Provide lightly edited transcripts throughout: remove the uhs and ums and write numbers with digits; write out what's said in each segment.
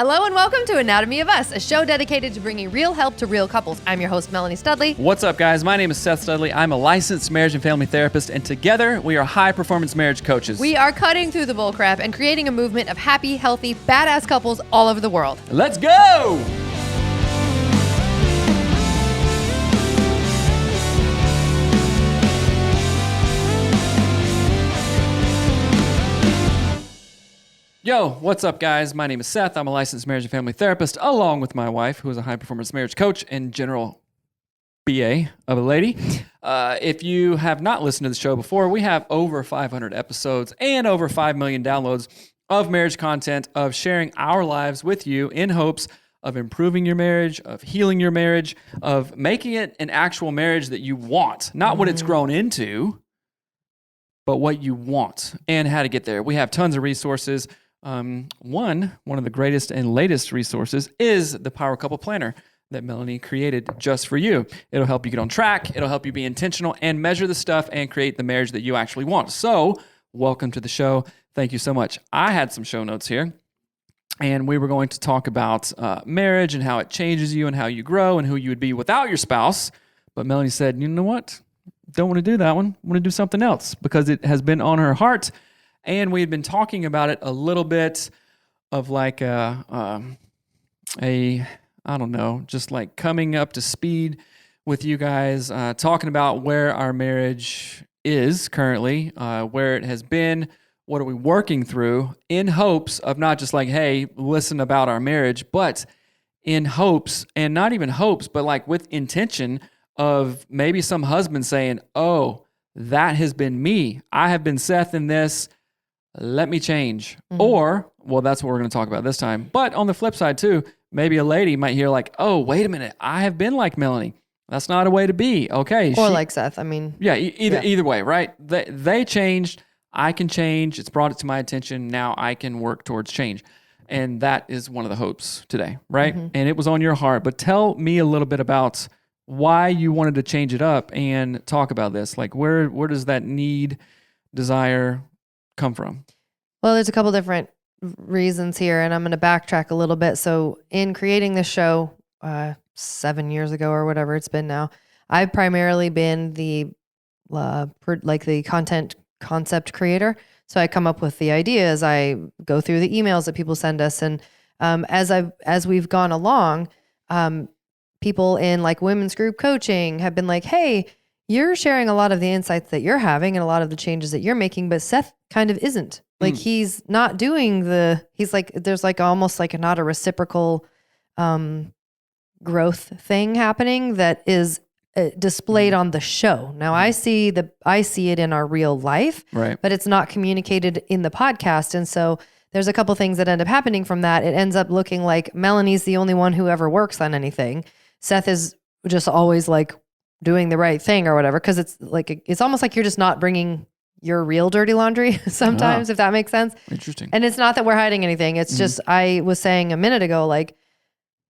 Hello and welcome to Anatomy of Us, a show dedicated to bringing real help to real couples. I'm your host, Melanie Studley. What's up, guys? My name is Seth Studley. I'm a licensed marriage and family therapist, and together we are high-performance marriage coaches. We are cutting through the bullcrap and creating a movement of happy, healthy, badass couples all over the world. Let's go! Yo, what's up, guys? My name is Seth. I'm a licensed marriage and family therapist, along with my wife, who is a high-performance marriage coach and general BA of a lady. If you have not listened to the show before, we have over 500 episodes and over 5 million downloads of marriage content, of sharing our lives with you in hopes of improving your marriage, of healing your marriage, of making it an actual marriage that you want, not what it's grown into, but what you want and how to get there. We have tons of resources. One of the greatest and latest resources is the Power Couple Planner that Melanie created just for you. It'll help you get on track. It'll help you be intentional and measure the stuff and create the marriage that you actually want. So, welcome to the show. Thank you so much. I had some show notes here, and we were going to talk about marriage and how it changes you and how you grow and who you would be without your spouse. But Melanie said, you know what? Don't want to do that one. I want to do something else because it has been on her heart. And we had been talking about it a little bit of like I don't know, just like coming up to speed with you guys, talking about where our marriage is currently, where it has been, what are we working through, in hopes of not just like, hey, listen about our marriage, but in hopes, and not even hopes, but like with intention of maybe some husband saying, oh, that has been me. I have been Seth in this. Let me change. Mm-hmm. Or, well, that's what we're going to talk about this time. But on the flip side too, maybe a lady might hear like, oh, wait a minute, I have been like Melanie. That's not a way to be. Okay. Or like Seth, I mean. Yeah, either way, right? They changed. I can change. It's brought it to my attention. Now I can work towards change. And that is one of the hopes today, right? Mm-hmm. And it was on your heart. But tell me a little bit about why you wanted to change it up and talk about this. Like where does that need, desire come from? Well, there's a couple different reasons here, and I'm going to backtrack a little bit. So in creating this show 7 years ago or whatever it's been now, I've primarily been the content concept creator. So I come up with the ideas, I go through the emails that people send us, and as we've gone along, people in like women's group coaching have been like, hey, you're sharing a lot of the insights that you're having and a lot of the changes that you're making, but Seth kind of isn't. Like he's not doing he's like, there's like almost like not a reciprocal growth thing happening that is displayed on the show. Now I see it in our real life, right? But it's not communicated in the podcast. And so there's a couple things that end up happening from that. It ends up looking like Melanie's the only one who ever works on anything. Seth is just always like doing the right thing or whatever. Cause it's almost like you're just not bringing your real dirty laundry sometimes, if that makes sense. Interesting. And it's not that we're hiding anything. It's just, I was saying a minute ago, like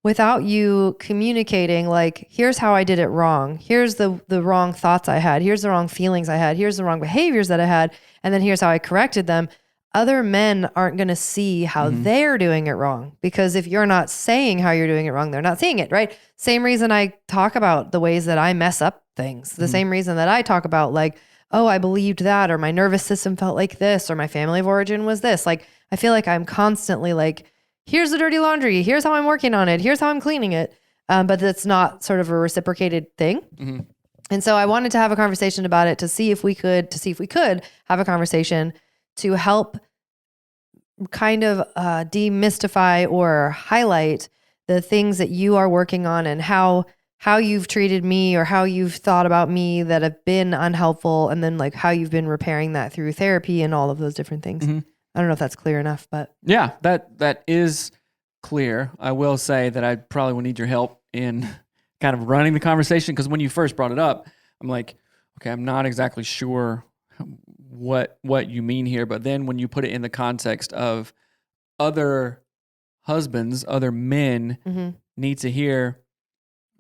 without you communicating, like, here's how I did it wrong. Here's the wrong thoughts I had. Here's the wrong feelings I had. Here's the wrong behaviors that I had. And then here's how I corrected them. Other men aren't going to see how they're doing it wrong, because if you're not saying how you're doing it wrong, they're not seeing it, right? Same reason I talk about the ways that I mess up things. The same reason that I talk about like, oh, I believed that, or my nervous system felt like this, or my family of origin was this. Like, I feel like I'm constantly like, here's the dirty laundry. Here's how I'm working on it. Here's how I'm cleaning it. But that's not sort of a reciprocated thing. Mm-hmm. And so I wanted to have a conversation about it to see if we could have a conversation to help kind of demystify or highlight the things that you are working on and how you've treated me or how you've thought about me that have been unhelpful, and then like how you've been repairing that through therapy and all of those different things. Mm-hmm. I don't know if that's clear enough, but yeah, that is clear. I will say that I probably will need your help in kind of running the conversation, because when you first brought it up, I'm like, okay, I'm not exactly sure what you mean here. But then when you put it in the context of other husbands, other men need to hear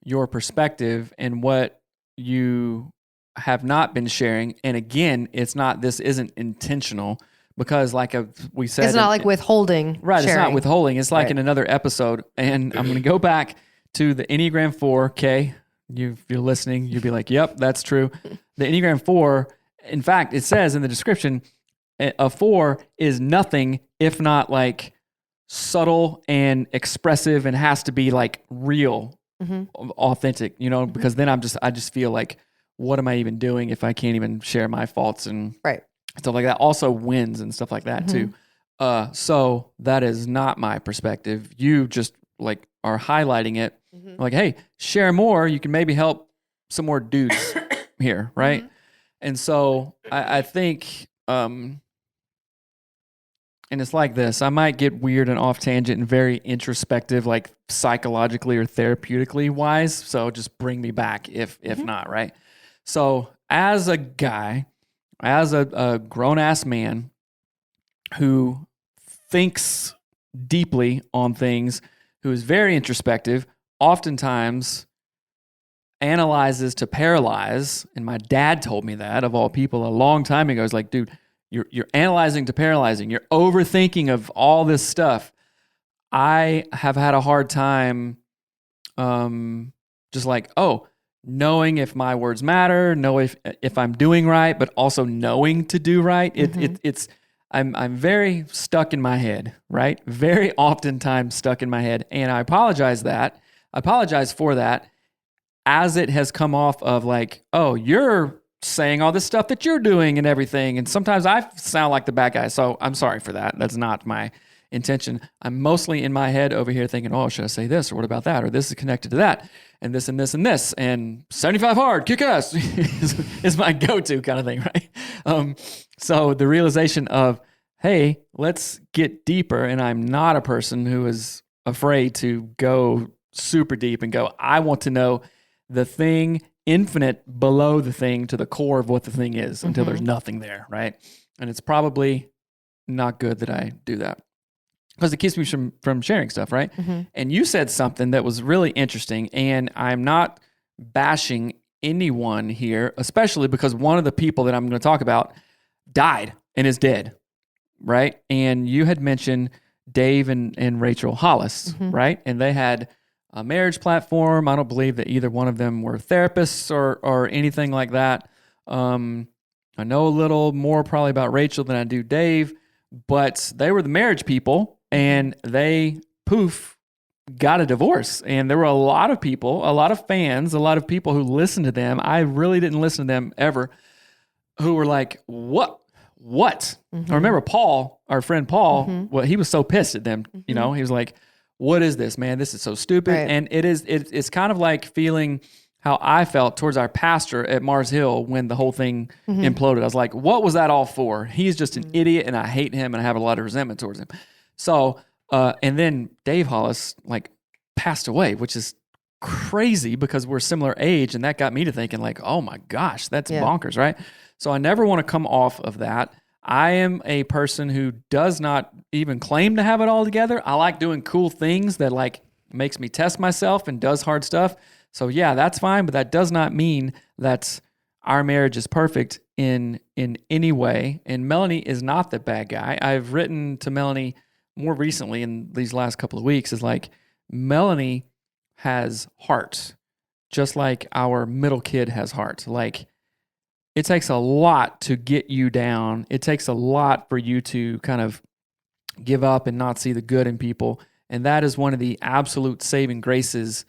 your perspective and what you have not been sharing. And again, this isn't intentional. because like we said, It's not like withholding. Right. Sharing. It's not withholding. It's like Right. in another episode. And I'm going to go back to the Enneagram 4. Okay. If you're listening, you'll be like, yep, that's true. The Enneagram 4, in fact, it says in the description, a 4 is nothing if not like subtle and expressive and has to be like real, authentic, because then I just feel like, what am I even doing if I can't even share my faults and Right. stuff like that? Also wins and stuff like that too. So that is not my perspective. You just like are highlighting it. Like, hey, share more. You can maybe help some more dudes here, right? And so I think, and it's like this. I might get weird and off tangent and very introspective, like psychologically or therapeutically wise. So just bring me back if not, right? So as a guy, as a grown ass man who thinks deeply on things, who is very introspective, oftentimes analyzes to paralyze. And my dad told me that, of all people, a long time ago. He's like, dude, you're analyzing to paralyzing. You're overthinking of all this stuff. I have had a hard time just like, knowing if my words matter, know if I'm doing right, but also knowing to do right. I'm very stuck in my head, right? Very oftentimes stuck in my head. And I apologize for that, as it has come off of like, oh, you're saying all this stuff that you're doing and everything. And sometimes I sound like the bad guy. So I'm sorry for that. That's not my intention. I'm mostly in my head over here thinking, oh, should I say this? Or what about that? Or this is connected to that. And this and this and this. And 75 hard, kick ass is my go-to kind of thing, right? So the realization of, hey, let's get deeper. And I'm not a person who is afraid to go super deep and go, I want to know the thing infinite below the thing to the core of what the thing is until there's nothing there, right? And it's probably not good that I do that because it keeps me from sharing stuff, right? And you said something that was really interesting, and I'm not bashing anyone here, especially because one of the people that I'm going to talk about died and is dead, right? And you had mentioned Dave and Rachel Hollis, right? And they had a marriage platform. I don't believe that either one of them were therapists or anything like that. I know a little more probably about Rachel than I do Dave, but they were the marriage people, and they got a divorce. And there were a lot of people, a lot of fans, a lot of people who listened to them. I really didn't listen to them ever, who were like, what? I remember Paul, our friend Paul, well, he was so pissed at them. He was like, what is this, man? This is so stupid. Right. And it's kind of like feeling how I felt towards our pastor at Mars Hill when the whole thing imploded. I was like, what was that all for? He's just an idiot, and I hate him, and I have a lot of resentment towards him. So, and then Dave Hollis like passed away, which is crazy because we're similar age, and that got me to thinking like, oh my gosh, that's bonkers, right? So I never want to come off of that. I am a person who does not even claim to have it all together. I like doing cool things that like makes me test myself and does hard stuff. So yeah, that's fine, but that does not mean that our marriage is perfect in any way. And Melanie is not the bad guy. I've written to Melanie more recently in these last couple of weeks is like, Melanie has heart, just like our middle kid has heart. Like, it takes a lot to get you down. It takes a lot for you to kind of give up and not see the good in people. And that is one of the absolute saving graces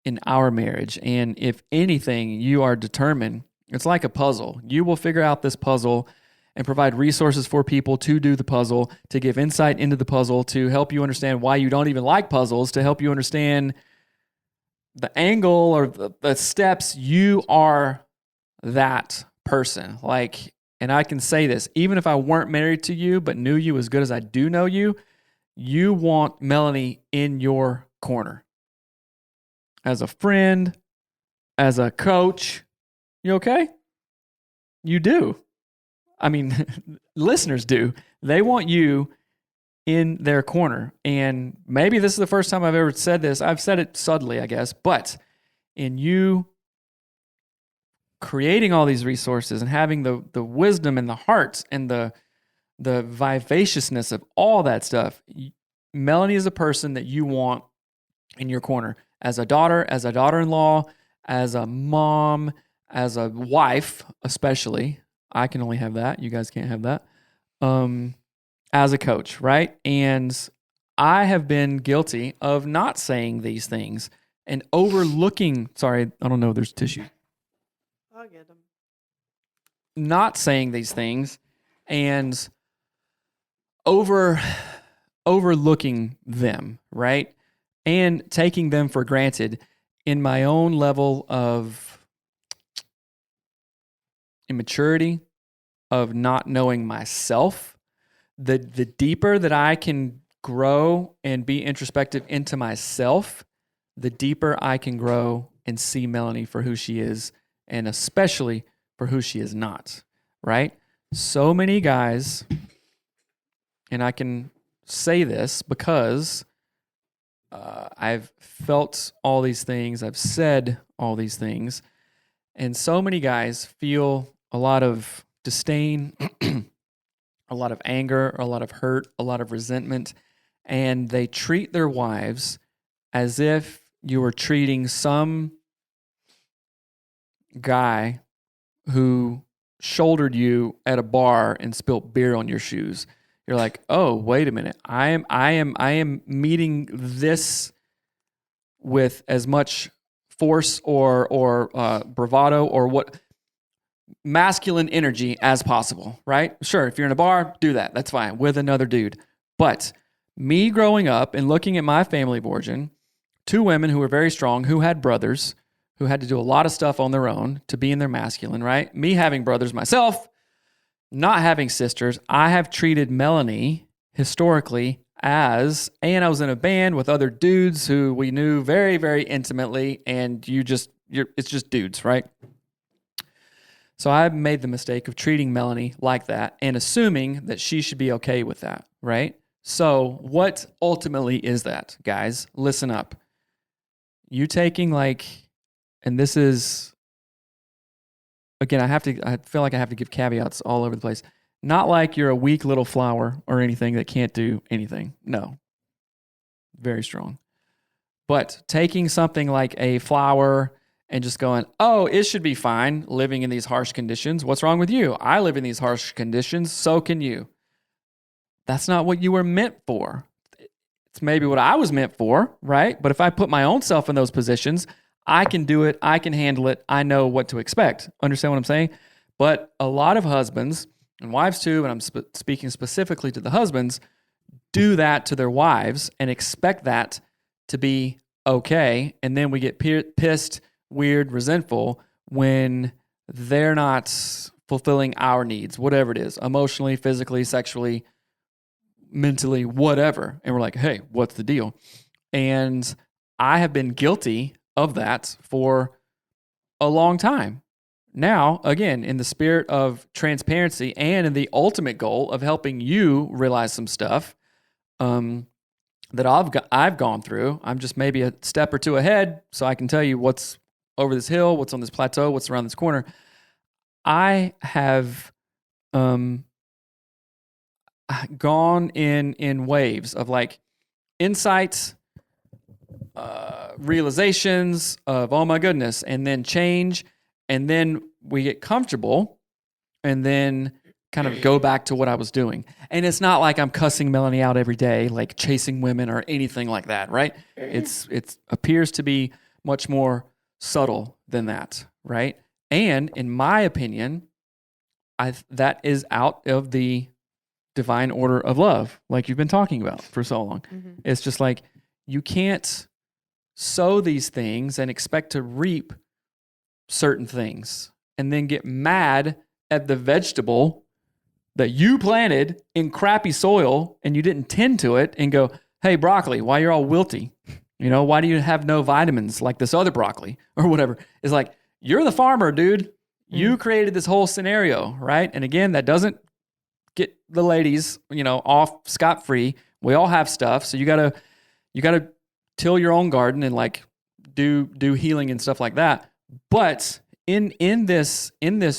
in our marriage. And if anything, you are determined, it's like a puzzle. You will figure out this puzzle and provide resources for people to do the puzzle, to give insight into the puzzle, to help you understand why you don't even like puzzles, to help you understand the angle or the steps. You are that person. Like, and I can say this, even if I weren't married to you, but knew you as good as I do know you, you want Melanie in your corner. As a friend, as a coach, you okay? You do. I mean, listeners do. They want you in their corner. And maybe this is the first time I've ever said this. I've said it subtly, I guess, but in you creating all these resources and having the wisdom and the heart and the the vivaciousness of all that stuff. Melanie is a person that you want in your corner as a daughter, as a daughter-in-law, as a mom, as a wife, especially. I can only have that. You guys can't have that. As a coach, right? And I have been guilty of not saying these things and overlooking. Sorry, I don't know. There's tissue. I'll get them. Not saying these things and overlooking them, right? And taking them for granted in my own level of immaturity, of not knowing myself. The deeper that I can grow and be introspective into myself, the deeper I can grow and see Melanie for who she is, and especially for who she is not, right? So many guys, and I can say this because I've felt all these things, I've said all these things, and so many guys feel a lot of disdain, a lot of anger, a lot of hurt, a lot of resentment, and they treat their wives as if you were treating some guy who shouldered you at a bar and spilt beer on your shoes. You're like, oh, wait a minute. I am meeting this with as much force or bravado or what masculine energy as possible, right? Sure, if you're in a bar, do that. That's fine with another dude. But me growing up and looking at my family of origin, two women who were very strong, who had brothers, who had to do a lot of stuff on their own to be in their masculine, right? Me having brothers myself, not having sisters, I have treated Melanie historically as, and I was in a band with other dudes who we knew very, very intimately, and it's just dudes, right? So I made the mistake of treating Melanie like that and assuming that she should be okay with that, right? So what ultimately is that, guys? Listen up. You taking and this is, again, I feel like I have to give caveats all over the place. Not like you're a weak little flower or anything that can't do anything. No. Very strong. But taking something like a flower and just going, oh, it should be fine living in these harsh conditions. What's wrong with you? I live in these harsh conditions. So can you. That's not what you were meant for. It's maybe what I was meant for, right? But if I put my own self in those positions, I can do it. I can handle it. I know what to expect. Understand what I'm saying? But a lot of husbands and wives too, and I'm speaking specifically to the husbands, do that to their wives and expect that to be okay. And then we get pissed, weird, resentful when they're not fulfilling our needs, whatever it is, emotionally, physically, sexually, mentally, whatever. And we're like, hey, what's the deal? And I have been guilty of that for a long time. Now, again, in the spirit of transparency and in the ultimate goal of helping you realize some stuff that I've gone through, I'm just maybe a step or two ahead, so I can tell you what's over this hill, what's on this plateau, what's around this corner. I have gone in waves of insights, realizations of, oh my goodness, and then change. And then we get comfortable and then kind of go back to what I was doing. And it's not like I'm cussing Melanie out every day, like chasing women or anything like that, right? It appears to be much more subtle than that, right? And in my opinion, that is out of the divine order of love, like you've been talking about for so long. Mm-hmm. It's just like you can't sow these things and expect to reap certain things and then get mad at the vegetable that you planted in crappy soil and you didn't tend to it and go, hey, broccoli, why you're all wilty? You know, why do you have no vitamins like this other broccoli or whatever? It's like, you're the farmer, dude. You created this whole scenario, right? And again, that doesn't get the ladies, off scot-free. We all have stuff. So you gotta till your own garden and do healing and stuff like that. But in this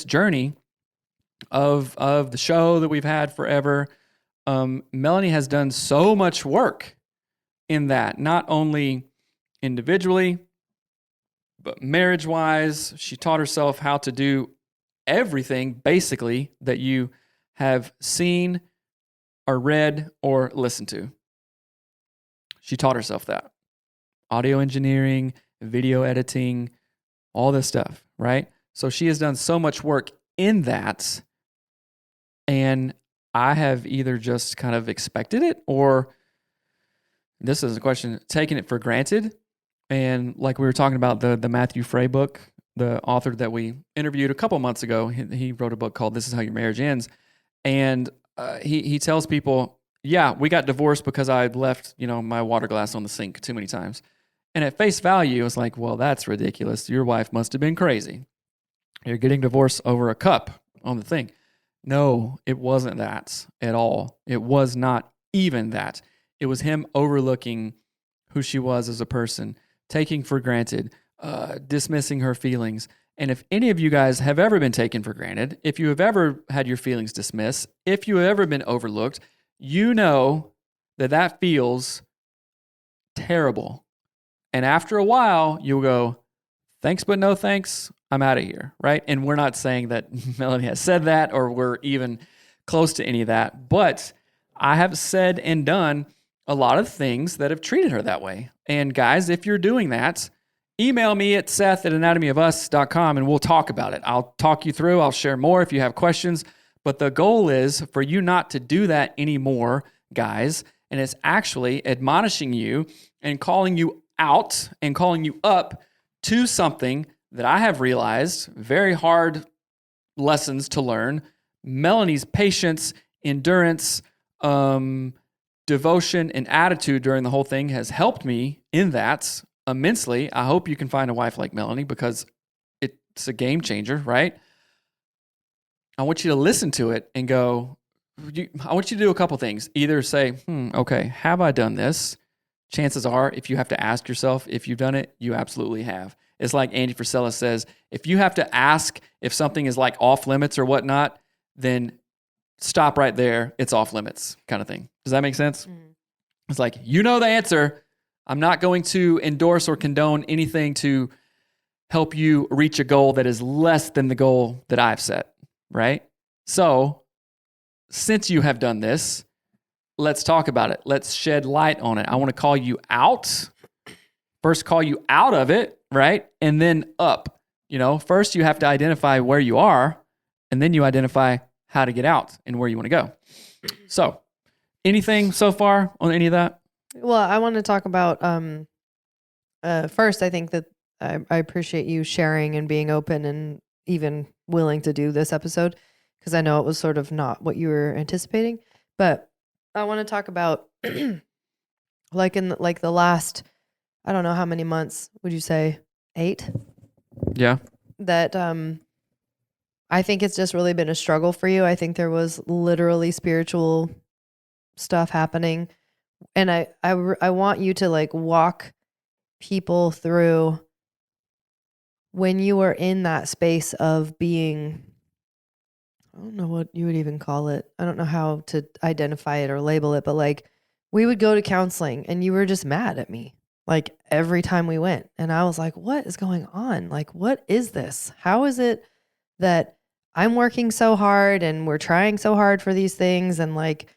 journey, of the show that we've had forever. Melanie has done so much work in that, not only individually, but marriage-wise. She taught herself how to do everything, basically, that you have seen or read or listened to. She taught herself that. Audio engineering, video editing, all this stuff, right? So she has done so much work in that, and I have either just kind of expected it, or this is a question, taking it for granted. And like we were talking about the Matthew Frey book, the author that we interviewed a couple months ago, he wrote a book called This Is How Your Marriage Ends. And he tells people, yeah, we got divorced because I left, my water glass on the sink too many times. And at face value, it's like, well, that's ridiculous. Your wife must have been crazy. You're getting divorced over a cup on the thing. No, it wasn't that at all. It was not even that. It was him overlooking who she was as a person, taking for granted, dismissing her feelings. And if any of you guys have ever been taken for granted, if you have ever had your feelings dismissed, if you have ever been overlooked, you know that feels terrible. And after a while, you'll go, thanks, but no thanks. I'm out of here, right? And we're not saying that Melanie has said that or we're even close to any of that, but I have said and done a lot of things that have treated her that way. And guys, if you're doing that, email me at seth@anatomyofus.com and we'll talk about it. I'll talk you through. I'll share more if you have questions. But the goal is for you not to do that anymore, guys. And it's actually admonishing you and calling you out and calling you up to something that I have realized, very hard lessons to learn. Melanie's patience, endurance, devotion, and attitude during the whole thing has helped me in that immensely. I hope you can find a wife like Melanie because it's a game changer, right? I want you to listen to it and go, I want you to do a couple things. Either say, okay, have I done this? Chances are, if you have to ask yourself if you've done it, you absolutely have. It's like Andy Frisella says, if you have to ask if something is like off limits or whatnot, then stop right there. It's off limits kind of thing. Does that make sense? Mm. It's like, you know the answer. I'm not going to endorse or condone anything to help you reach a goal that is less than the goal that I've set, right? So since you have done this, let's talk about it. Let's shed light on it. I want to call you out. First, call you out of it, right? And then up. First you have to identify where you are, and then you identify how to get out and where you want to go. So, anything so far on any of that? Well, I want to talk about, first, I think that I appreciate you sharing and being open and even willing to do this episode, because I know it was sort of not what you were anticipating. But I want to talk about, like in the last, I don't know how many months, would you say 8? Yeah. That I think it's just really been a struggle for you. I think there was literally spiritual stuff happening. And I want you to like walk people through when you were in that space of being, I don't know what you would even call it. I don't know how to identify it or label it, but like we would go to counseling and you were just mad at me like every time we went. And I was like, what is going on? Like, what is this? How is it that I'm working so hard and we're trying so hard for these things, and like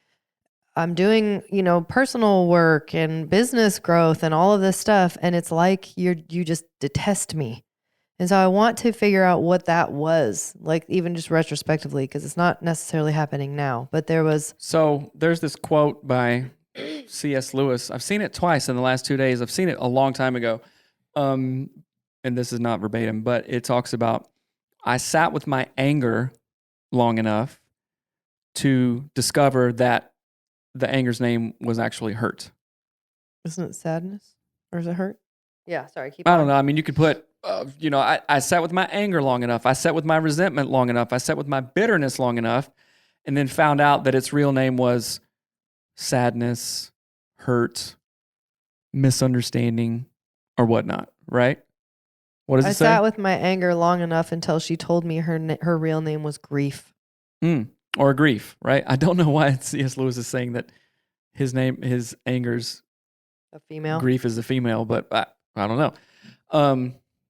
I'm doing, personal work and business growth and all of this stuff, and it's like you just detest me. And so I want to figure out what that was, like even just retrospectively, because it's not necessarily happening now, but there was. So there's this quote by C.S. Lewis. I've seen it twice in the last 2 days. I've seen it a long time ago. And this is not verbatim, but it talks about, I sat with my anger long enough to discover that the anger's name was actually hurt. Isn't it sadness? Or is it hurt? Yeah, sorry. I don't know. I mean, you could put, I sat with my anger long enough. I sat with my resentment long enough. I sat with my bitterness long enough, and then found out that its real name was sadness, hurt, misunderstanding, or whatnot, right? What does it say? I sat with my anger long enough until she told me her real name was grief. Or grief, right? I don't know why C.S. Lewis is saying that his anger's A female. grief is a female, but I don't know.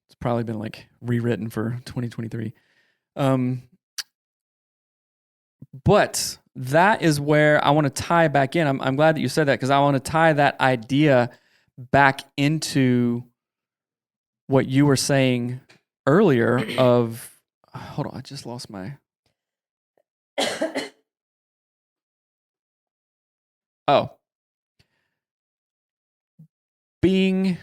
It's probably been like rewritten for 2023. But that is where I want to tie back in. I'm glad that you said that, because I want to tie that idea back into what you were saying earlier of, hold on, I just lost my, being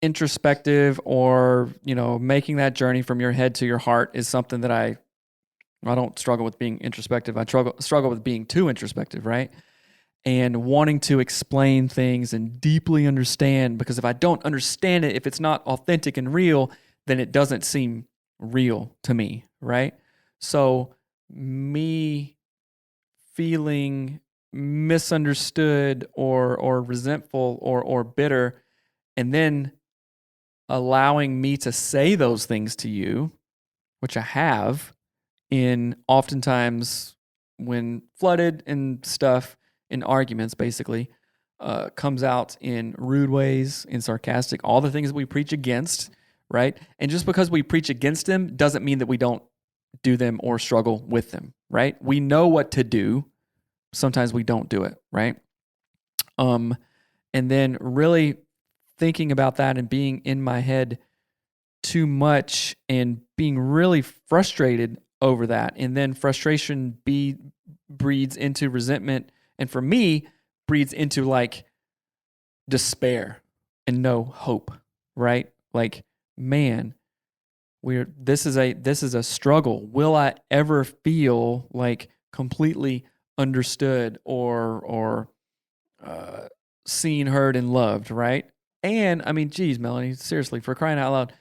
introspective, or, making that journey from your head to your heart is something that I don't struggle with being introspective. I struggle with being too introspective, right? And wanting to explain things and deeply understand, because if I don't understand it, if it's not authentic and real, then it doesn't seem real to me, right? So me feeling misunderstood or resentful or bitter, and then allowing me to say those things to you, which I have in oftentimes when flooded and stuff in arguments, basically, comes out in rude ways, in sarcastic, all the things that we preach against, right? And just because we preach against them doesn't mean that we don't do them or struggle with them, right? We know what to do. Sometimes we don't do it, right? And then really thinking about that and being in my head too much and being really frustrated over that. And then frustration breeds into resentment. And for me, breeds into like despair and no hope, right? Like, man, this is a struggle. Will I ever feel like completely understood or seen, heard, and loved, right? And I mean, geez, Melanie, seriously, for crying out loud,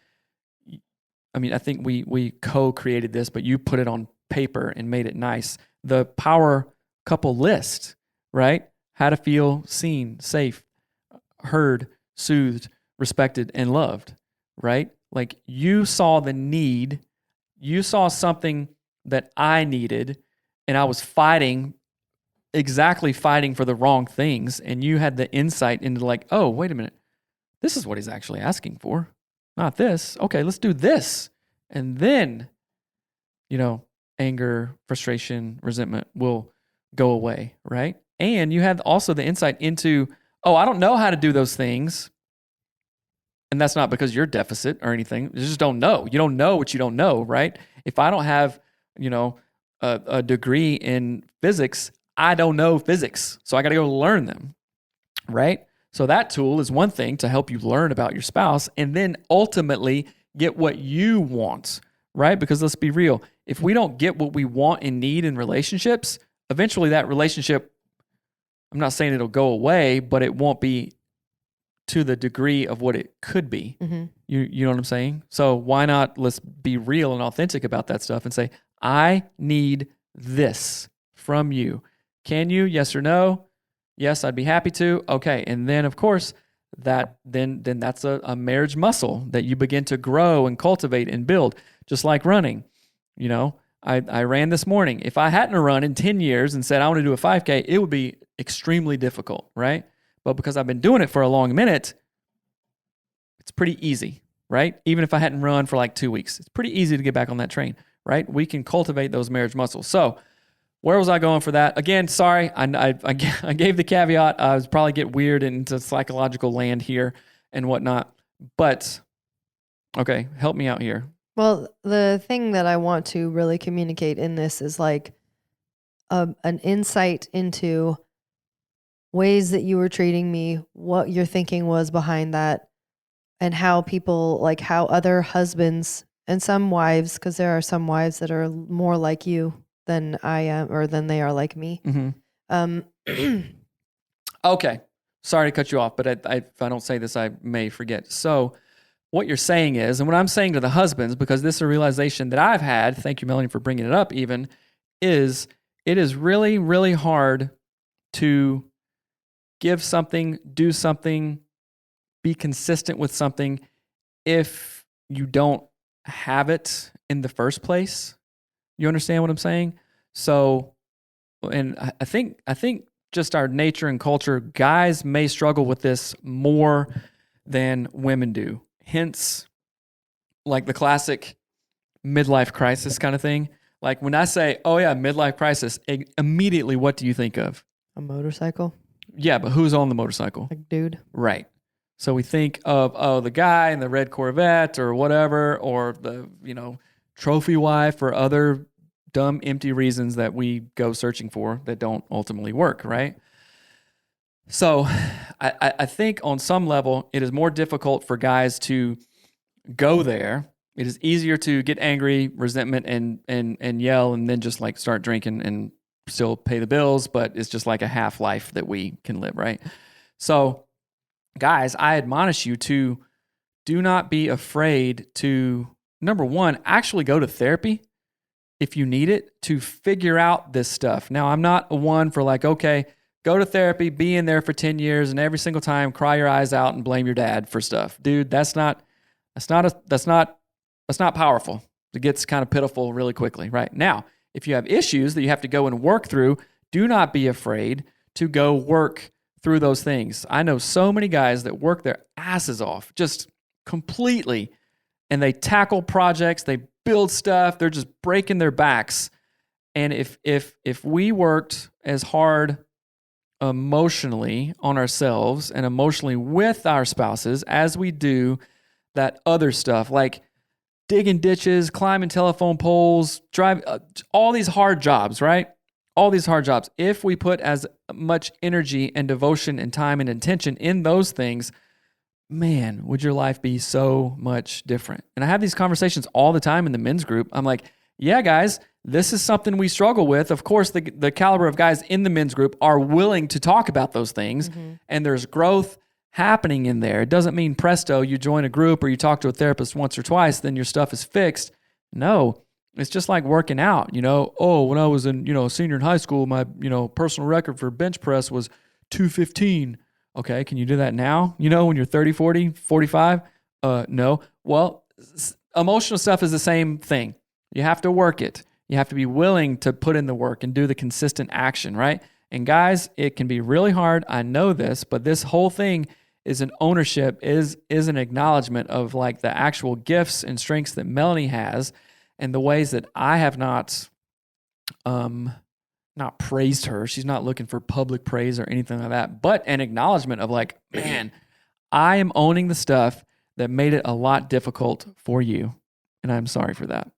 I mean, I think we co-created this, but you put it on paper and made it nice. The power couple list, right? How to feel seen, safe, heard, soothed, respected, and loved, right? Like, you saw the need, you saw something that I needed, and I was fighting for the wrong things, and you had the insight into like, oh, wait a minute, this is what he's actually asking for, not this. Okay, let's do this. And then, anger, frustration, resentment will go away, right? And you had also the insight into, oh, I don't know how to do those things. And that's not because you're deficit or anything. You just don't know. You don't know what you don't know, right? If I don't have, a degree in physics, I don't know physics. So I got to go learn them, right? So that tool is one thing to help you learn about your spouse and then ultimately get what you want, right? Because let's be real. If we don't get what we want and need in relationships, eventually that relationship, I'm not saying it'll go away, but it won't be to the degree of what it could be. Mm-hmm. You know what I'm saying? So why not, let's be real and authentic about that stuff and say, I need this from you. Can you? Yes or no? Yes, I'd be happy to. Okay. And then of course that then that's a marriage muscle that you begin to grow and cultivate and build, just like running. I ran this morning. If I hadn't run in 10 years and said I want to do a 5K, it would be extremely difficult, right? But because I've been doing it for a long minute, it's pretty easy, right? Even if I hadn't run for like 2 weeks, it's pretty easy to get back on that train, right? We can cultivate those marriage muscles. So where was I going for that? Again, sorry, I gave the caveat. I was probably get weird into psychological land here and whatnot. But, okay, help me out here. Well, the thing that I want to really communicate in this is like an insight into ways that you were treating me, what your thinking was behind that, and how people, like how other husbands and some wives, because there are some wives that are more like you than I am, or than they are like me. Mm-hmm. Okay. Sorry to cut you off, but if I don't say this, I may forget. So what you're saying is, and what I'm saying to the husbands, because this is a realization that I've had, thank you, Melanie, for bringing it up even, is it is really, really hard to give something, do something, be consistent with something if you don't have it in the first place. You understand what I'm saying? So, and I think just our nature and culture, guys may struggle with this more than women do. Hence, like the classic midlife crisis kind of thing. Like when I say, oh yeah, midlife crisis, immediately what do you think of? A motorcycle? Yeah, but who's on the motorcycle? Like dude. Right. So we think of, oh, the guy in the red Corvette or whatever, or the, trophy wife or other dumb, empty reasons that we go searching for that don't ultimately work, right? So I think on some level, it is more difficult for guys to go there. It is easier to get angry, resentment, and yell, and then just like start drinking and still pay the bills, but it's just like a half life that we can live, right? So, guys, I admonish you to do not be afraid to, number one, actually go to therapy if you need it to figure out this stuff. Now, I'm not a one for like, okay, go to therapy, be in there for 10 years, and every single time cry your eyes out and blame your dad for stuff. Dude, that's not powerful. It gets kind of pitiful really quickly, right? Now, if you have issues that you have to go and work through, do not be afraid to go work through those things. I know so many guys that work their asses off, just completely, and they tackle projects, they build stuff, they're just breaking their backs. And if we worked as hard emotionally on ourselves and emotionally with our spouses as we do that other stuff, like digging ditches, climbing telephone poles, drive all these hard jobs, right? All these hard jobs. If we put as much energy and devotion and time and intention in those things, man, would your life be so much different? And I have these conversations all the time in the men's group. I'm like, yeah, guys, this is something we struggle with. Of course, the caliber of guys in the men's group are willing to talk about those things, and there's growth happening in there. It doesn't mean presto, you join a group or you talk to a therapist once or twice, then your stuff is fixed. No, it's just like working out, Oh, when I was in, senior in high school, my, personal record for bench press was 215. Okay, can you do that now? When you're 30, 40, 45? No. Well, emotional stuff is the same thing. You have to work it. You have to be willing to put in the work and do the consistent action, right? And guys, it can be really hard. I know this, but this whole thing is an ownership, is an acknowledgement of like the actual gifts and strengths that Melanie has and the ways that I have not praised her. She's not looking for public praise or anything like that, but an acknowledgement of like, man, I am owning the stuff that made it a lot difficult for you. And I'm sorry for that.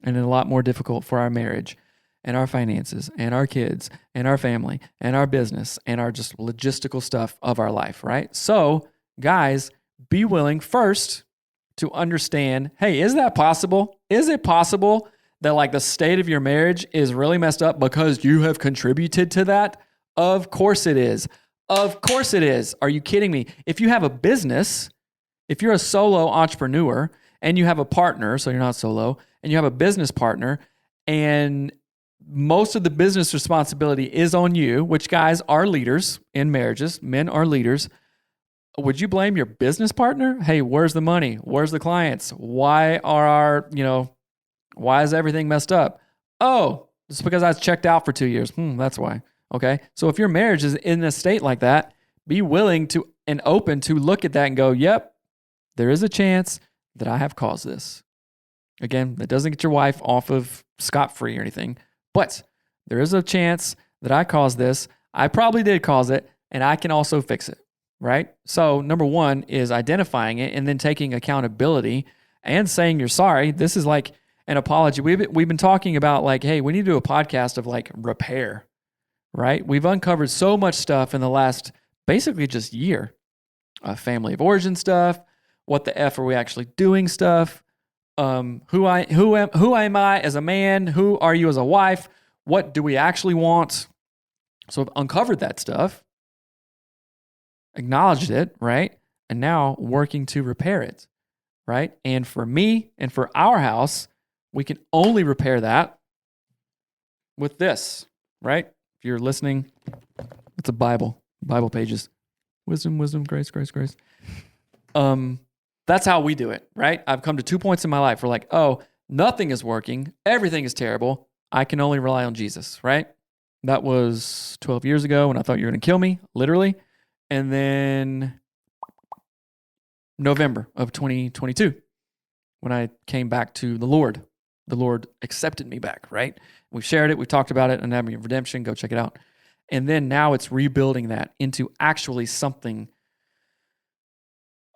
And a lot more difficult for our marriage and our finances and our kids and our family and our business and our just logistical stuff of our life, right? So, guys, be willing first to understand, hey, is that possible? Is it possible that like the state of your marriage is really messed up because you have contributed to that? Of course it is. Of course it is. Are you kidding me? If you have a business, if you're a solo entrepreneur and you have a partner, so you're not solo, and you have a business partner, and most of the business responsibility is on you, which guys are leaders in marriages, men are leaders, would you blame your business partner? Hey, where's the money? Where's the clients? Why are why is everything messed up? Oh, it's because I was checked out for 2 years. That's why. Okay. So if your marriage is in a state like that, be willing to and open to look at that and go, yep, there is a chance that I have caused this. Again, that doesn't get your wife off of scot-free or anything, but there is a chance that I caused this. I probably did cause it, and I can also fix it, right? So number one is identifying it and then taking accountability and saying you're sorry. This is like an apology. We've been talking about like, hey, we need to do a podcast of like repair, right? We've uncovered so much stuff in the last basically just year. Family of origin stuff, what the F are we actually doing stuff, who am I as a man? Who are you as a wife? What do we actually want? So I've uncovered that stuff, acknowledged it, right? And now working to repair it, right? And for me and for our house, we can only repair that with this, right? If you're listening, it's a Bible pages. Wisdom, grace, grace, grace. That's how we do it, right? I've come to 2 points in my life where like, oh, nothing is working. Everything is terrible. I can only rely on Jesus, right? That was 12 years ago when I thought you were going to kill me, literally. And then November of 2022, when I came back to the Lord accepted me back, right? We've shared it. We've talked about it. Anatomy of Redemption. Go check it out. And then now it's rebuilding that into actually something.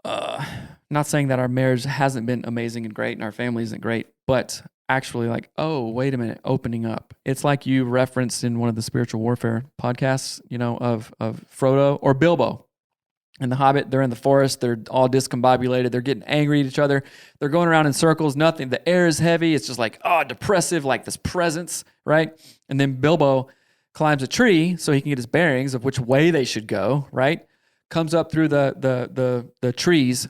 Not saying that our marriage hasn't been amazing and great and our family isn't great, but actually like, oh, wait a minute, opening up. It's like you referenced in one of the spiritual warfare podcasts, of Frodo or Bilbo and the Hobbit. They're in the forest. They're all discombobulated. They're getting angry at each other. They're going around in circles. Nothing. The air is heavy. It's just like, depressive, like this presence, right? And then Bilbo climbs a tree so he can get his bearings of which way they should go, right? Comes up through the trees,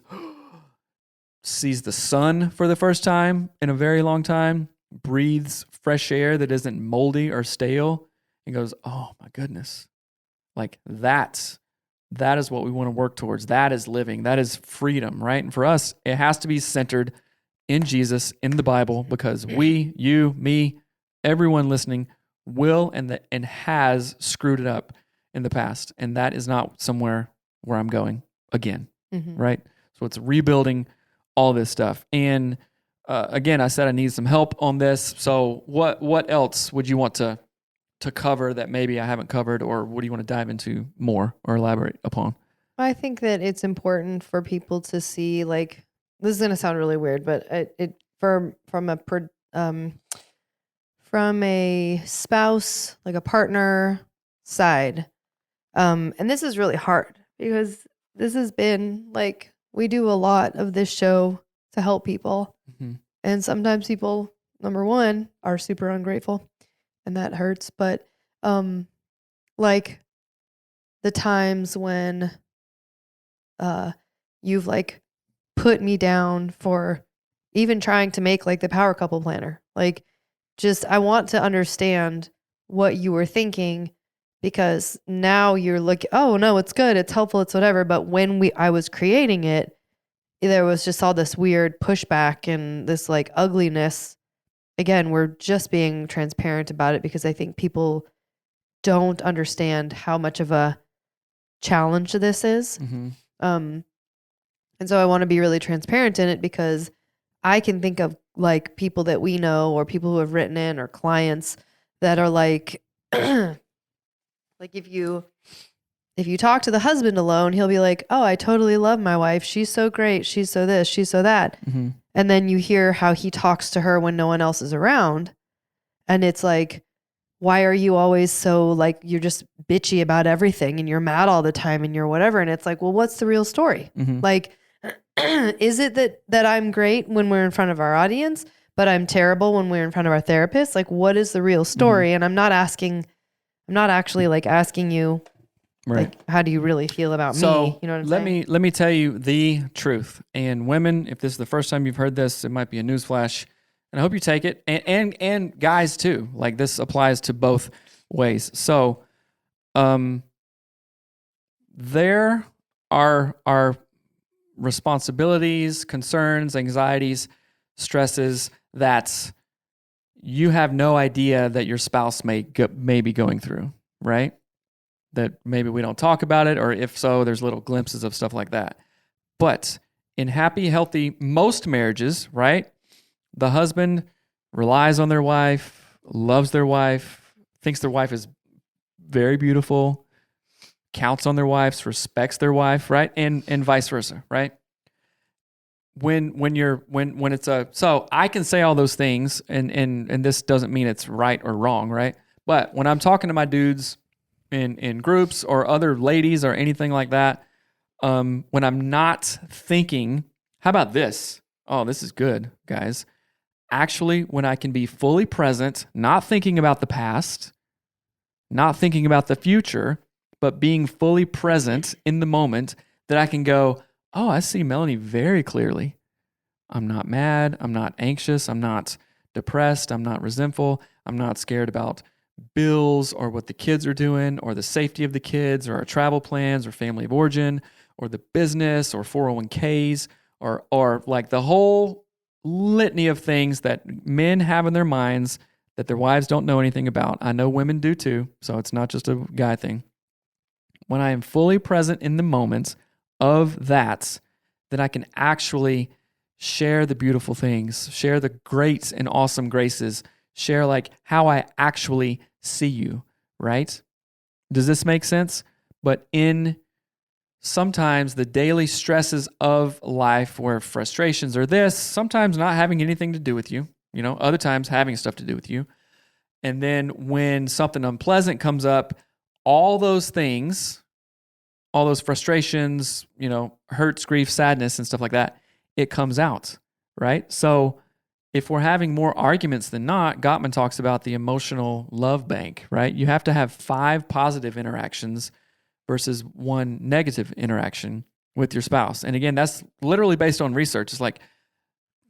sees the sun for the first time in a very long time, breathes fresh air that isn't moldy or stale, and goes, oh my goodness. Like that is what we want to work towards. That is living. That is freedom, right? And for us, it has to be centered in Jesus, in the Bible, because we, you, me, everyone listening will and has screwed it up in the past. And that is not somewhere where I'm going again, right? So it's rebuilding all this stuff. And again, I said I need some help on this. So what else would you want to cover that maybe I haven't covered, or what do you want to dive into more or elaborate upon? I think that it's important for people to see, like, this is going to sound really weird, but from a spouse, like a partner side. And this is really hard because this has been like, we do a lot of this show to help people. And sometimes people, number one, are super ungrateful and that hurts. But like the times when you've like put me down for even trying to make like the power couple planner, like just, I want to understand what you were thinking, because now you're looking, oh no, it's good, it's helpful, it's whatever. But when I was creating it, there was just all this weird pushback and this like ugliness. Again, we're just being transparent about it because I think people don't understand how much of a challenge this is. And so I want to be really transparent in it, because I can think of like people that we know or people who have written in or clients that are like, like if you talk to the husband alone, he'll be like, oh, I totally love my wife. She's so great. She's so this, she's so that. And then you hear how he talks to her when no one else is around. And it's like, why are you always so like, you're just bitchy about everything and you're mad all the time and you're whatever. And it's like, well, what's the real story? Like, is it that I'm great when we're in front of our audience, but I'm terrible when we're in front of our therapist? Like, what is the real story? And I'm not actually like asking you, right, like, how do you really feel about me? You know what I'm saying? Let me tell you the truth. And women, if this is the first time you've heard this, it might be a newsflash, and I hope you take it. And guys too. Like, this applies to both ways. So, there are responsibilities, concerns, anxieties, stresses that you have no idea that your spouse may be going through, right? That maybe we don't talk about it, or if so, there's little glimpses of stuff like that. But in happy, healthy, most marriages, right, the husband relies on their wife, loves their wife, thinks their wife is very beautiful, counts on their wives, respects their wife, right? And vice versa, right? When it's so I can say all those things, and this doesn't mean it's right or wrong, right? But when I'm talking to my dudes in groups or other ladies or anything like that, when I'm not thinking, how about this? Oh, this is good, guys. Actually, when I can be fully present, not thinking about the past, not thinking about the future, but being fully present in the moment, that I can go, oh, I see Melanie very clearly. I'm not mad. I'm not anxious. I'm not depressed. I'm not resentful. I'm not scared about bills or what the kids are doing or the safety of the kids or our travel plans or family of origin or the business or 401ks or like the whole litany of things that men have in their minds that their wives don't know anything about. I know women do too, so it's not just a guy thing. When I am fully present in the moments of that, then I can actually share the beautiful things, share the great and awesome graces, share like how I actually see you, right? Does this make sense? But in sometimes the daily stresses of life where frustrations are this, sometimes not having anything to do with you, other times having stuff to do with you. And then when something unpleasant comes up, all those things, all those frustrations, hurts, grief, sadness, and stuff like that, it comes out, right? So if we're having more arguments than not, Gottman talks about the emotional love bank, right? You have to have 5 positive interactions versus 1 negative interaction with your spouse. And again, that's literally based on research. It's like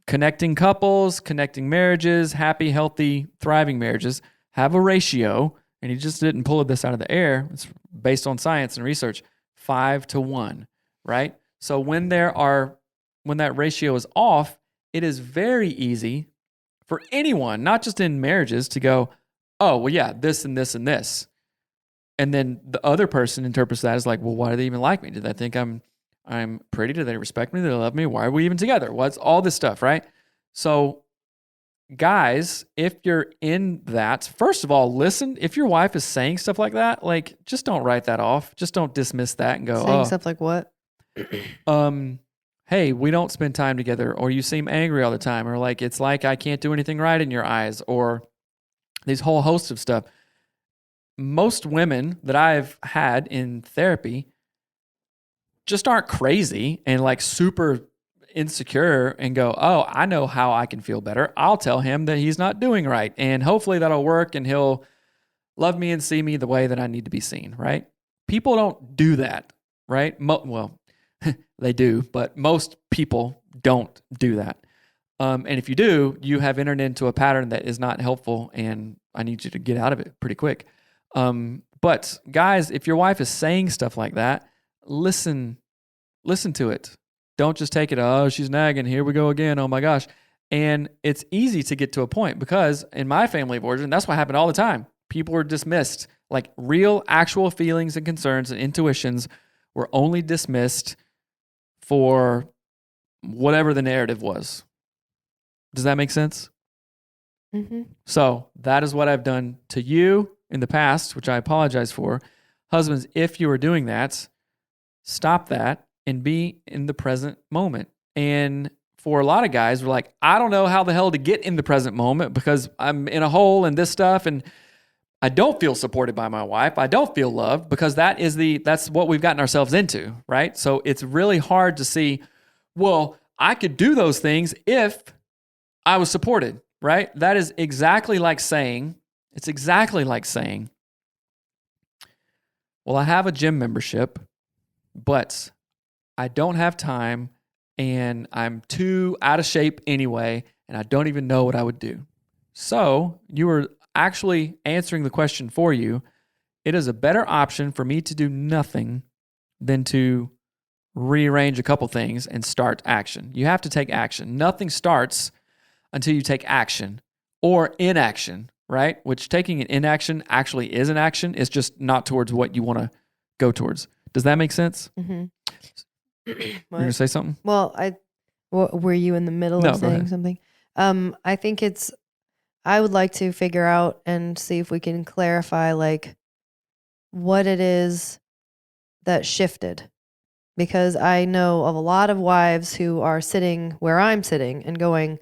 connecting couples, connecting marriages, happy, healthy, thriving marriages have a ratio, and he just didn't pull this out of the air. It's based on science and research, 5-1, right? So when that ratio is off, it is very easy for anyone, not just in marriages, to go, oh, well, yeah, this and this and this. And then the other person interprets that as like, well, why do they even like me? Do they think I'm pretty? Do they respect me? Do they love me? Why are we even together? What's all this stuff, right? So guys, if you're in that, first of all, listen. If your wife is saying stuff like that, like just don't write that off. Just don't dismiss that and go, saying stuff like what? Hey, we don't spend time together, or you seem angry all the time, or like it's like I can't do anything right in your eyes, or these whole host of stuff. Most women that I've had in therapy just aren't crazy and like super insecure and go, oh, I know how I can feel better. I'll tell him that he's not doing right, and hopefully that'll work and he'll love me and see me the way that I need to be seen, right? People don't do that, right? Well, they do, but most people don't do that. And if you do, you have entered into a pattern that is not helpful, and I need you to get out of it pretty quick. But guys, if your wife is saying stuff like that, listen to it. Don't just take it, oh, she's nagging, here we go again, oh my gosh. And it's easy to get to a point because in my family of origin, that's what happened all the time. People were dismissed, like real, actual feelings and concerns and intuitions were only dismissed for whatever the narrative was. Does that make sense? Mm-hmm. So that is what I've done to you in the past, which I apologize for. Husbands, if you are doing that, stop that and be in the present moment. And for a lot of guys, we're like, I don't know how the hell to get in the present moment because I'm in a hole and this stuff, and I don't feel supported by my wife. I don't feel loved because that's what we've gotten ourselves into, right? So it's really hard to see, well, I could do those things if I was supported, right? That is exactly like saying, well, I have a gym membership, but I don't have time and I'm too out of shape anyway, and I don't even know what I would do. So you are actually answering the question for you. It is a better option for me to do nothing than to rearrange a couple things and start action. You have to take action. Nothing starts until you take action or inaction, right? Which taking an inaction actually is an action. It's just not towards what you want to go towards. Does that make sense? Mm-hmm. You're going to say something? Well, were you in the middle of saying something? I think I would like to figure out and see if we can clarify like what it is that shifted. Because I know of a lot of wives who are sitting where I'm sitting and going,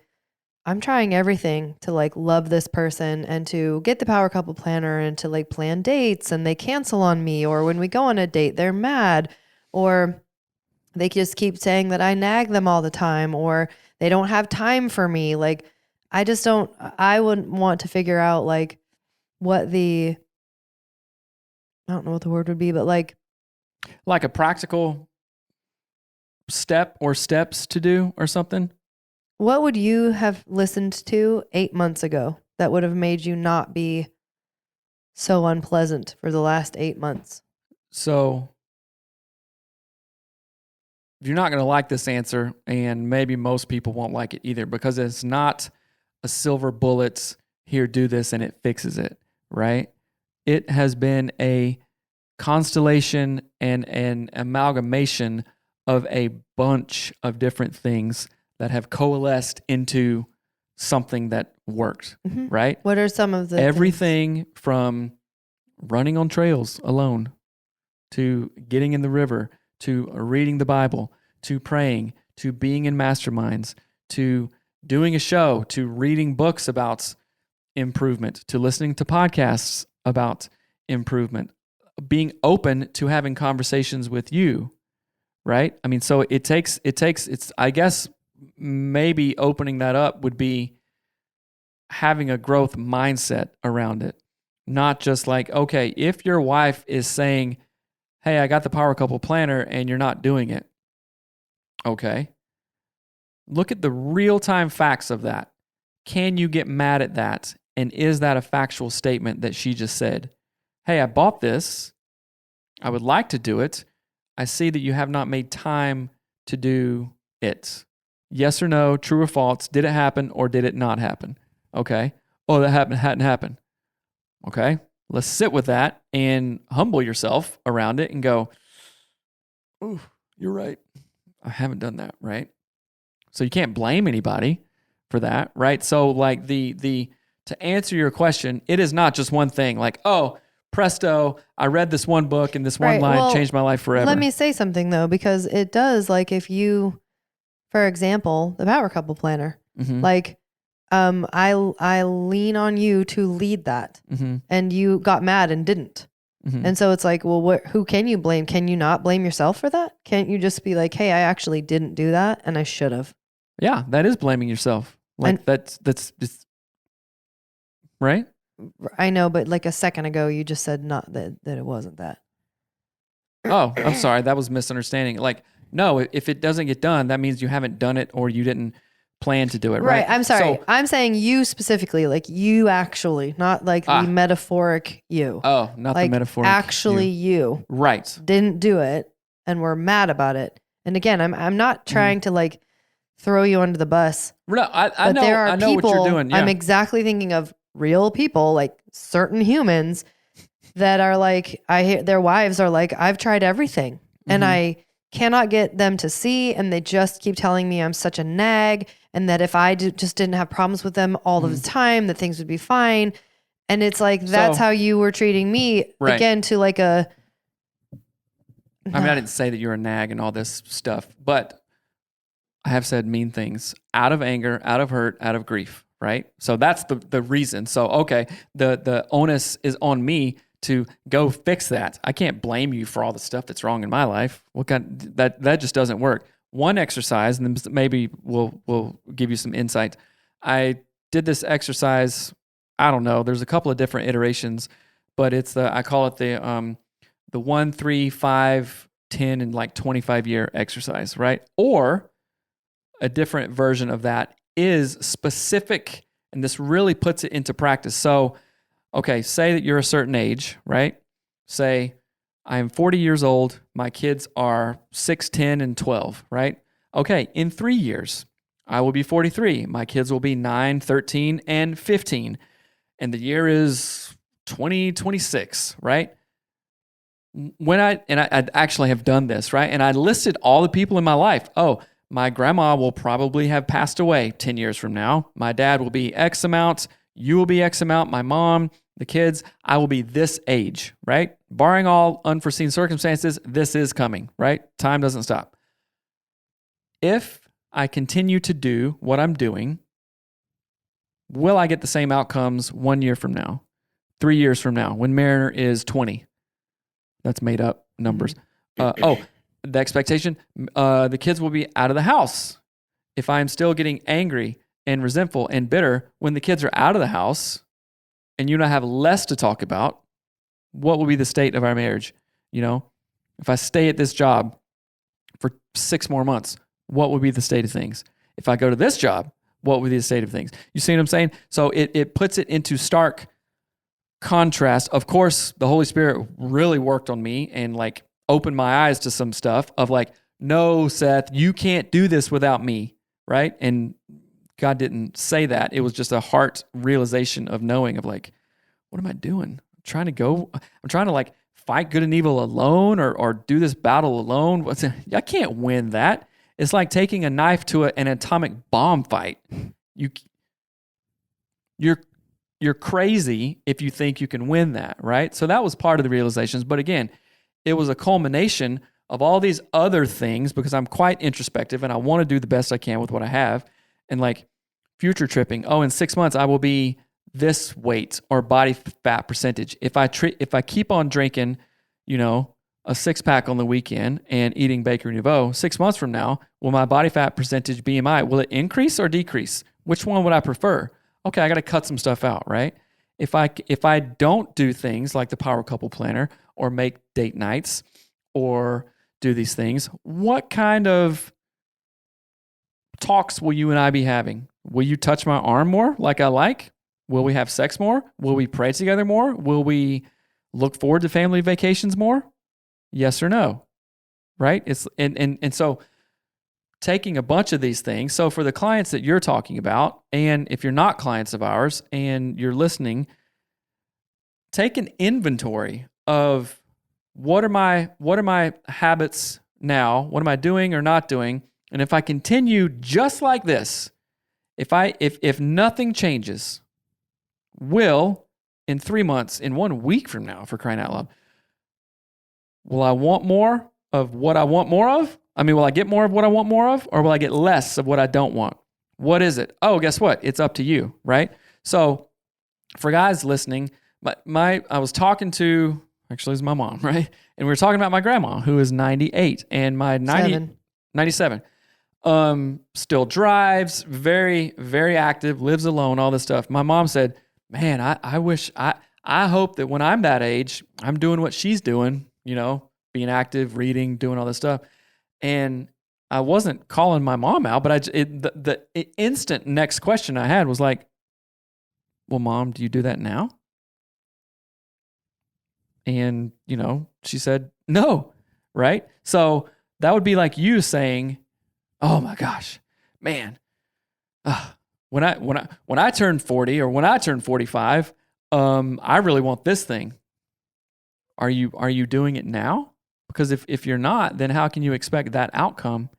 I'm trying everything to like love this person and to get the power couple planner and to like plan dates, and they cancel on me, or when we go on a date, they're mad, or they just keep saying that I nag them all the time, or they don't have time for me. Like, I wouldn't want to figure out like I don't know what the word would be, but like a practical step or steps to do or something. What would you have listened to 8 months ago that would have made you not be so unpleasant for the last 8 months? So you're not going to like this answer, and maybe most people won't like it either because it's not a silver bullet. here, do this, and it fixes it, right? It has been a constellation and an amalgamation of a bunch of different things that have coalesced into something that worked, right? What are some of the everything from running on trails alone to getting in the river to reading the Bible to praying to being in masterminds to doing a show to reading books about improvement to listening to podcasts about improvement, being open to having conversations with you, right? I mean, so it's, I guess maybe opening that up would be having a growth mindset around it. Not just like, okay, if your wife is saying, hey, I got the power couple planner and you're not doing it. Okay. Look at the real-time facts of that. Can you get mad at that? And is that a factual statement that she just said? Hey, I bought this. I would like to do it. I see that you have not made time to do it. Yes or no, true or false, did it happen or did it not happen? Okay. Oh, that hadn't happened. Okay. Let's sit with that and humble yourself around it and go, oh, you're right. I haven't done that, right? So you can't blame anybody for that, right? So like to answer your question, it is not just one thing like, oh, presto, I read this one book and this one line changed my life forever. Let me say something though, because it does, like if you, for example, the Power Couple Planner, like I lean on you to lead that and you got mad and didn't. And so it's like, well, who can you blame? Can you not blame yourself for that? Can't you just be like, hey, I actually didn't do that and I should have? Yeah, that is blaming yourself. Like and that's just, right? I know, but like a second ago, you just said not that it wasn't that. Oh, I'm sorry. That was misunderstanding. Like, no, if it doesn't get done, that means you haven't done it or you didn't plan to do it, right? I'm sorry. So, I'm saying you specifically, like you actually, not like the metaphoric you. Oh, not like the metaphoric actually you. Right. Didn't do it and we're mad about it. And again, I'm not trying to like throw you under the bus. No, I know. There are I know people, what you're doing. Yeah. I'm exactly thinking of real people, like certain humans that are like, their wives are like, I've tried everything and I cannot get them to see. And they just keep telling me I'm such a nag. And that if I just didn't have problems with them all of the time, that things would be fine. And it's like, that's how you were treating me again to like a... I mean, I didn't say that you're a nag and all this stuff, but I have said mean things out of anger, out of hurt, out of grief, right? So that's the reason. So, okay, the onus is on me to go fix that. I can't blame you for all the stuff that's wrong in my life. That just doesn't work. One exercise, and then maybe we'll give you some insight. I did this exercise. I don't know. There's a couple of different iterations, but I call it the 1, 3, 5, 10, and like 25 year exercise, right? Or a different version of that is specific, and this really puts it into practice. So, okay, say that you're a certain age, right? Say, I am 40 years old. My kids are 6, 10, and 12, right? Okay, in 3 years, I will be 43. My kids will be 9, 13, and 15. And the year is 2026, right? I actually have done this, right? And I listed all the people in my life. Oh, my grandma will probably have passed away 10 years from now. My dad will be X amount. You will be X amount. My mom, the kids, I will be this age, right? Barring all unforeseen circumstances, this is coming, right? Time doesn't stop. If I continue to do what I'm doing, will I get the same outcomes 1 year from now, 3 years from now, when Mariner is 20? That's made up numbers. The expectation, the kids will be out of the house. If I'm still getting angry and resentful and bitter when the kids are out of the house and you and I have less to talk about, what will be the state of our marriage? You know, if I stay at this job for 6 more months, what would be the state of things? If I go to this job, what would be the state of things? You see what I'm saying? So it puts it into stark contrast. Of course, the Holy Spirit really worked on me and like opened my eyes to some stuff of like, no, Seth, you can't do this without me, right? And God didn't say that. It was just a heart realization of knowing of like, what am I doing? I'm trying to like fight good and evil alone or do this battle alone. I can't win that. It's like taking a knife to an atomic bomb fight. You're crazy if you think you can win that, right? So that was part of the realizations. But again, it was a culmination of all these other things because I'm quite introspective and I want to do the best I can with what I have. And like future tripping, in 6 months I will be this weight or body fat percentage. If I keep on drinking, a 6-pack on the weekend and eating Bakery Nouveau, 6 months from now, will my body fat percentage BMI, will it increase or decrease? Which one would I prefer? Okay, I got to cut some stuff out, right? If I don't do things like the Power Couple Planner or make date nights or do these things, what kind of talks will you and I be having? Will you touch my arm more like I like? Will we have sex more? Will we pray together more? Will we look forward to family vacations more? Yes or no? Right? It's and so taking a bunch of these things. So for the clients that you're talking about, and if you're not clients of ours and you're listening, take an inventory of what are my habits now? What am I doing or not doing? And if I continue just like this, if nothing changes, will in 3 months, in 1 week from now, for crying out loud, will I want more of what I want more of? I mean, will I get more of what I want more of, or will I get less of what I don't want? What is it? Oh, guess what? It's up to you, right? So for guys listening, I was talking to, actually it's my mom, right? And we were talking about my grandma who is 98 and my 97. Still drives, very, very active, lives alone, all this stuff. My mom said, man, I hope that when I'm that age, I'm doing what she's doing, being active, reading, doing all this stuff. And I wasn't calling my mom out, but the instant next question I had was like, well, Mom, do you do that now? And, she said, no, right? So that would be like you saying, oh my gosh, man, when I turn 40 or when I turn 45, I really want this thing. Are you doing it now? Because if you're not, then how can you expect that outcome?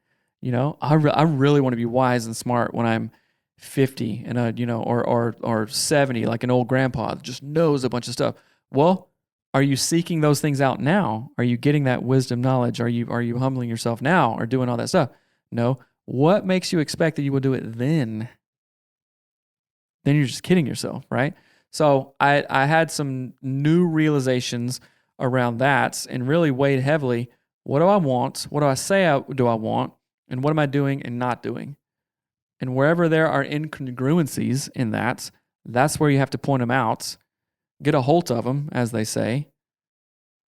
I really want to be wise and smart when I'm 50 and or 70, like an old grandpa that just knows a bunch of stuff. Well, are you seeking those things out now? Are you getting that wisdom, knowledge? Are you humbling yourself now or doing all that stuff? No. What makes you expect that you will do it then? Then you're just kidding yourself, right? So I had some new realizations around that and really weighed heavily. What do I want? What do I say I want? And what am I doing and not doing? And wherever there are incongruencies in that, that's where you have to point them out, get a hold of them, as they say,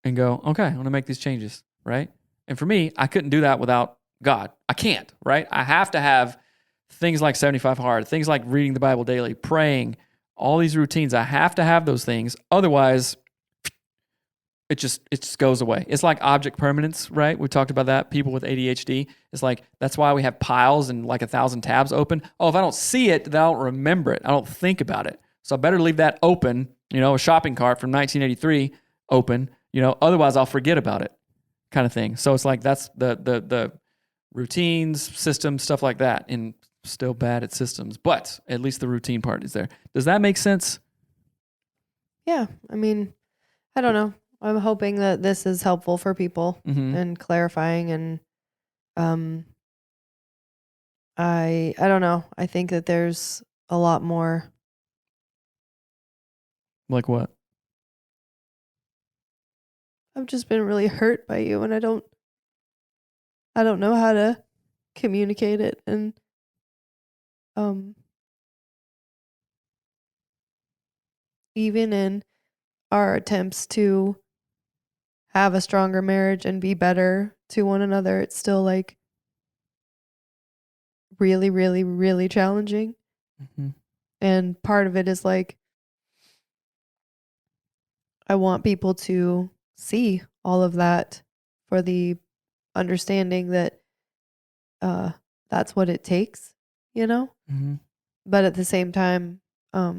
and go, okay, I want to make these changes, right? And for me, I couldn't do that without God. I can't, right? I have to have things like 75 Hard, things like reading the Bible daily, praying, all these routines. I have to have those things. Otherwise, it just goes away. It's like object permanence, right? We talked about that. People with ADHD, it's like, that's why we have piles and like 1,000 tabs open. Oh, if I don't see it, then I don't remember it. I don't think about it. So I better leave that open, a shopping cart from 1983 open, otherwise I'll forget about it kind of thing. So it's like, that's the routines, systems, stuff like that. And still bad at systems, but at least the routine part is there. Does that make sense? Yeah. I mean, I don't know. I'm hoping that this is helpful for people and clarifying. And I don't know. I think that there's a lot more. Like what? I've just been really hurt by you, and I don't know how to communicate it. And even in our attempts to have a stronger marriage and be better to one another, it's still like really, really, really challenging. And part of it is like, I want people to see all of that for the understanding that that's what it takes, but at the same time, I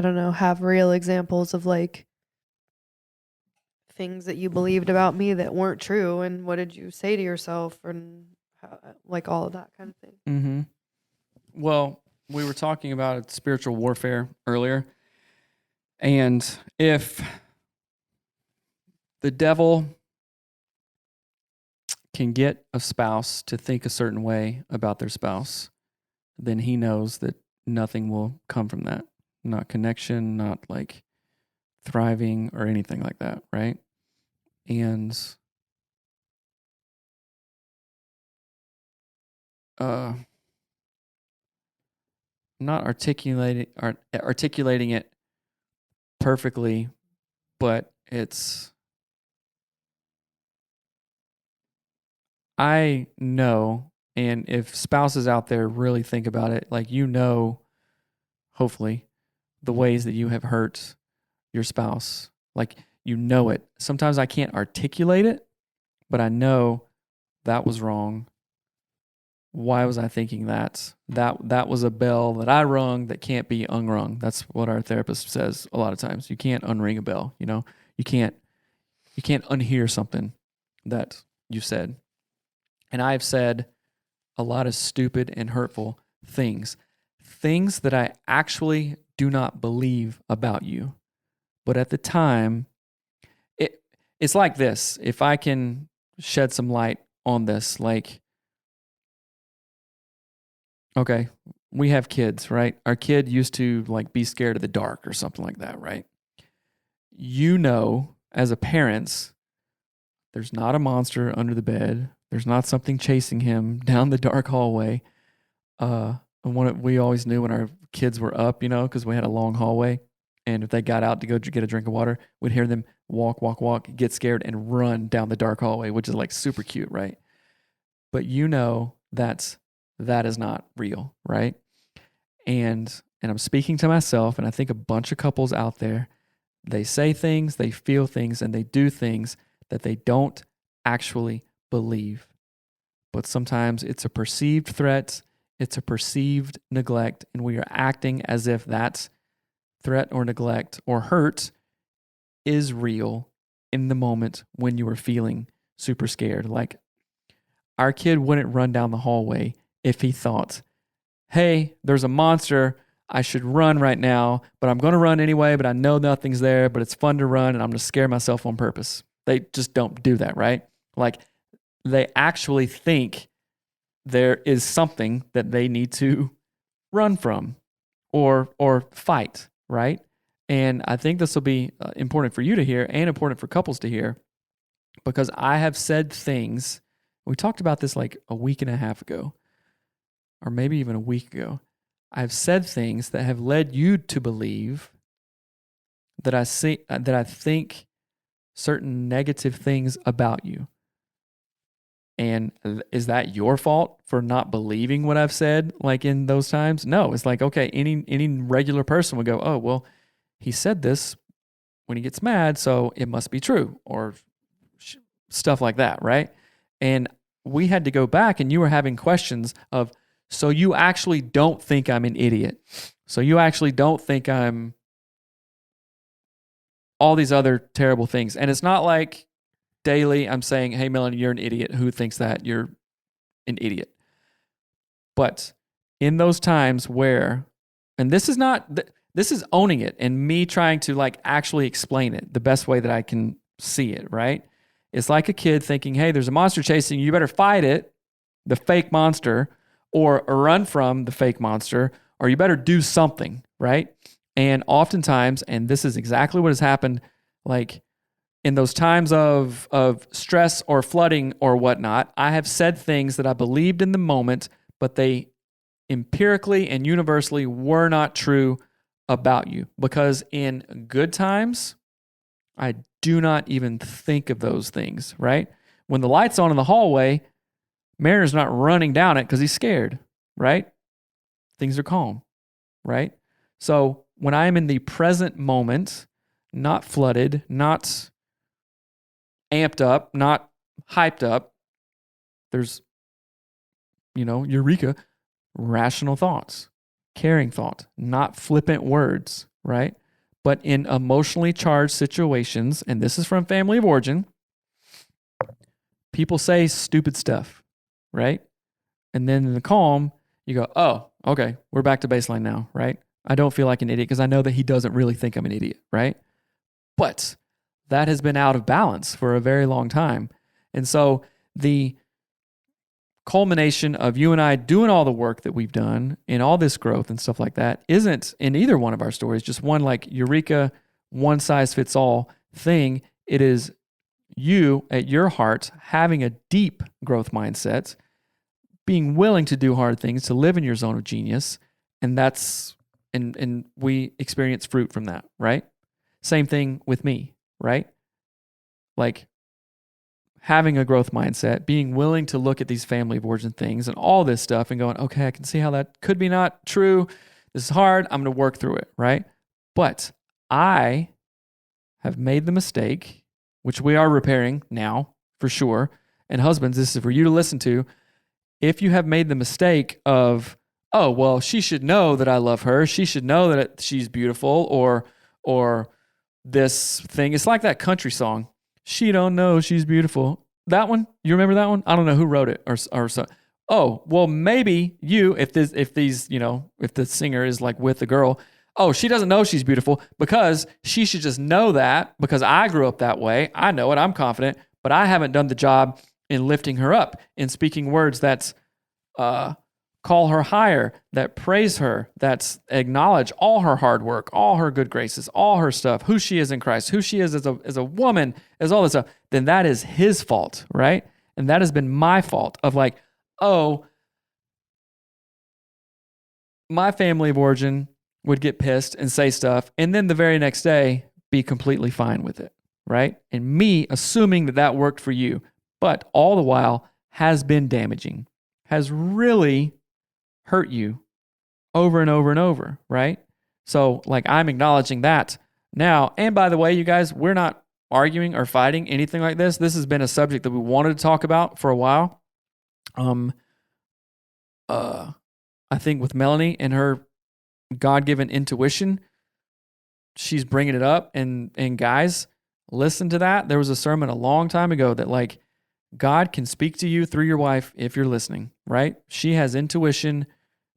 don't know, have real examples of like things that you believed about me that weren't true, and what did you say to yourself, and how, like all of that kind of thing. Mm-hmm. Well, we were talking about spiritual warfare earlier, and if the devil can get a spouse to think a certain way about their spouse, then he knows that nothing will come from that. Not connection, not like thriving or anything like that, right? And not articulating it perfectly, but I know, and if spouses out there really think about it, like hopefully, the ways that you have hurt your spouse, like it. Sometimes I can't articulate it, but I know that was wrong. Why was I thinking that? That was a bell that I rung that can't be unrung. That's what our therapist says a lot of times. You can't unring a bell, You can't unhear something that you said. And I've said a lot of stupid and hurtful things that I actually do not believe about you. But at the time, it's like this. If I can shed some light on this, like, okay, we have kids, right? Our kid used to like be scared of the dark or something like that, right? As a parent, there's not a monster under the bed. There's not something chasing him down the dark hallway. And we always knew when our kids were up, because we had a long hallway. And if they got out to go get a drink of water, we'd hear them walk, get scared, and run down the dark hallway, which is like super cute, right? But that is not real, right? And I'm speaking to myself, and I think a bunch of couples out there, they say things, they feel things, and they do things that they don't actually believe. But sometimes it's a perceived threat, it's a perceived neglect, and we are acting as if that threat or neglect or hurt is real in the moment when you were feeling super scared. Like, our kid wouldn't run down the hallway if he thought, hey, there's a monster, I should run right now, but I'm going to run anyway, but I know nothing's there, but it's fun to run and I'm going to scare myself on purpose. They just don't do that, right? Like, they actually think there is something that they need to run from or fight, right? And I think this will be important for you to hear and important for couples to hear, because I have said things. We talked about this like a week and a half ago, or maybe even a week ago. I've said things that have led you to believe that I think certain negative things about you. And is that your fault for not believing what I've said, like in those times? No, it's like, okay, any regular person would go, oh, well, he said this when he gets mad, so it must be true, or stuff like that, right? And we had to go back, and you were having questions of, so you actually don't think I'm an idiot. So you actually don't think I'm all these other terrible things. And it's not like daily I'm saying, hey, Melanie, you're an idiot. Who thinks that? You're an idiot. But in those times where, and this is owning it and me trying to like actually explain it the best way that I can see it, right? It's like a kid thinking, hey, there's a monster chasing you. You better fight it, the fake monster, or run from the fake monster, or you better do something, right? And oftentimes, and this is exactly what has happened, like in those times of stress or flooding or whatnot, I have said things that I believed in the moment, but they empirically and universally were not true about you. Because in good times, I do not even think of those things, right? When the light's on in the hallway, Mariner's not running down it because he's scared, right? Things are calm, right? So when I am in the present moment, not flooded, not amped up, not hyped up, there's, eureka, rational thoughts, caring thought, not flippant words, right? But in emotionally charged situations, and this is from family of origin, people say stupid stuff, right? And then in the calm, you go, oh, okay, we're back to baseline now, right? I don't feel like an idiot because I know that he doesn't really think I'm an idiot, right? But that has been out of balance for a very long time. And so the culmination of you and I doing all the work that we've done in all this growth and stuff like that isn't in either one of our stories just one like eureka, one size fits all thing. It is you at your heart having a deep growth mindset, being willing to do hard things, to live in your zone of genius. And that's, and we experience fruit from that, right? Same thing with me, right? Like having a growth mindset, being willing to look at these family of origin things and all this stuff and going, okay, I can see how that could be not true. This is hard. I'm going to work through it, right? But I have made the mistake, which we are repairing now for sure. And husbands, this is for you to listen to. If you have made the mistake of, oh, well, she should know that I love her. She should know that she's beautiful, or this thing. It's like that country song. She don't know she's beautiful. That one, you remember that one? I don't know who wrote it or so. Oh, well, maybe you, if the singer is like with the girl, oh, she doesn't know she's beautiful because she should just know that because I grew up that way. I know it. I'm confident, but I haven't done the job in lifting her up, in speaking words that's call her higher, that praise her, that's acknowledge all her hard work, all her good graces, all her stuff, who she is in Christ, who she is as a woman, as all this stuff, then that is his fault, right? And that has been my fault of like, oh, my family of origin would get pissed and say stuff, and then the very next day be completely fine with it, right? And me assuming that worked for you, but all the while has been damaging, has really hurt you over and over and over, right? So like I'm acknowledging that now. And by the way, you guys, we're not arguing or fighting anything like this. This has been a subject that we wanted to talk about for a while. I think with Melanie and her God-given intuition, she's bringing it up. And guys, listen to that. There was a sermon a long time ago that like God can speak to you through your wife if you're listening, right? She has intuition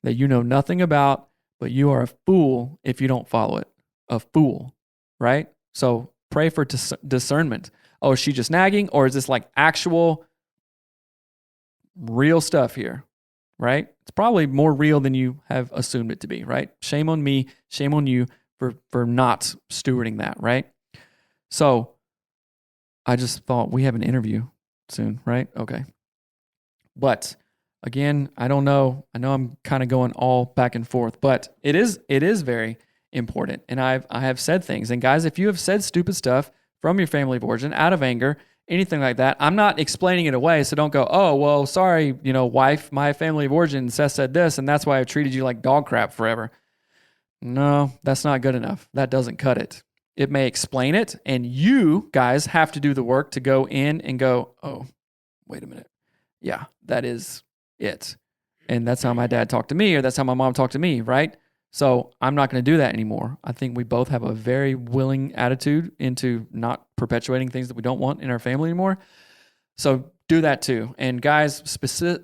that you know nothing about, but you are a fool if you don't follow it. A fool, right? So pray for discernment. Oh, is she just nagging, or is this like actual real stuff here, right? It's probably more real than you have assumed it to be, right? Shame on me, shame on you for not stewarding that, right? So I just thought we have an interview soon, right? Okay. But again, I don't know. I know I'm kind of going all back and forth, but it is very important. And I have said things. And guys, if you have said stupid stuff from your family of origin out of anger, anything like that, I'm not explaining it away. So don't go, oh, well, sorry, wife, my family of origin, Seth said this, and that's why I've treated you like dog crap forever. No, that's not good enough. That doesn't cut it. It may explain it, and you guys have to do the work to go in and go, oh, wait a minute. Yeah, that is it. And that's how my dad talked to me, or that's how my mom talked to me, right? So I'm not going to do that anymore. I think we both have a very willing attitude into not perpetuating things that we don't want in our family anymore. So do that too. And guys,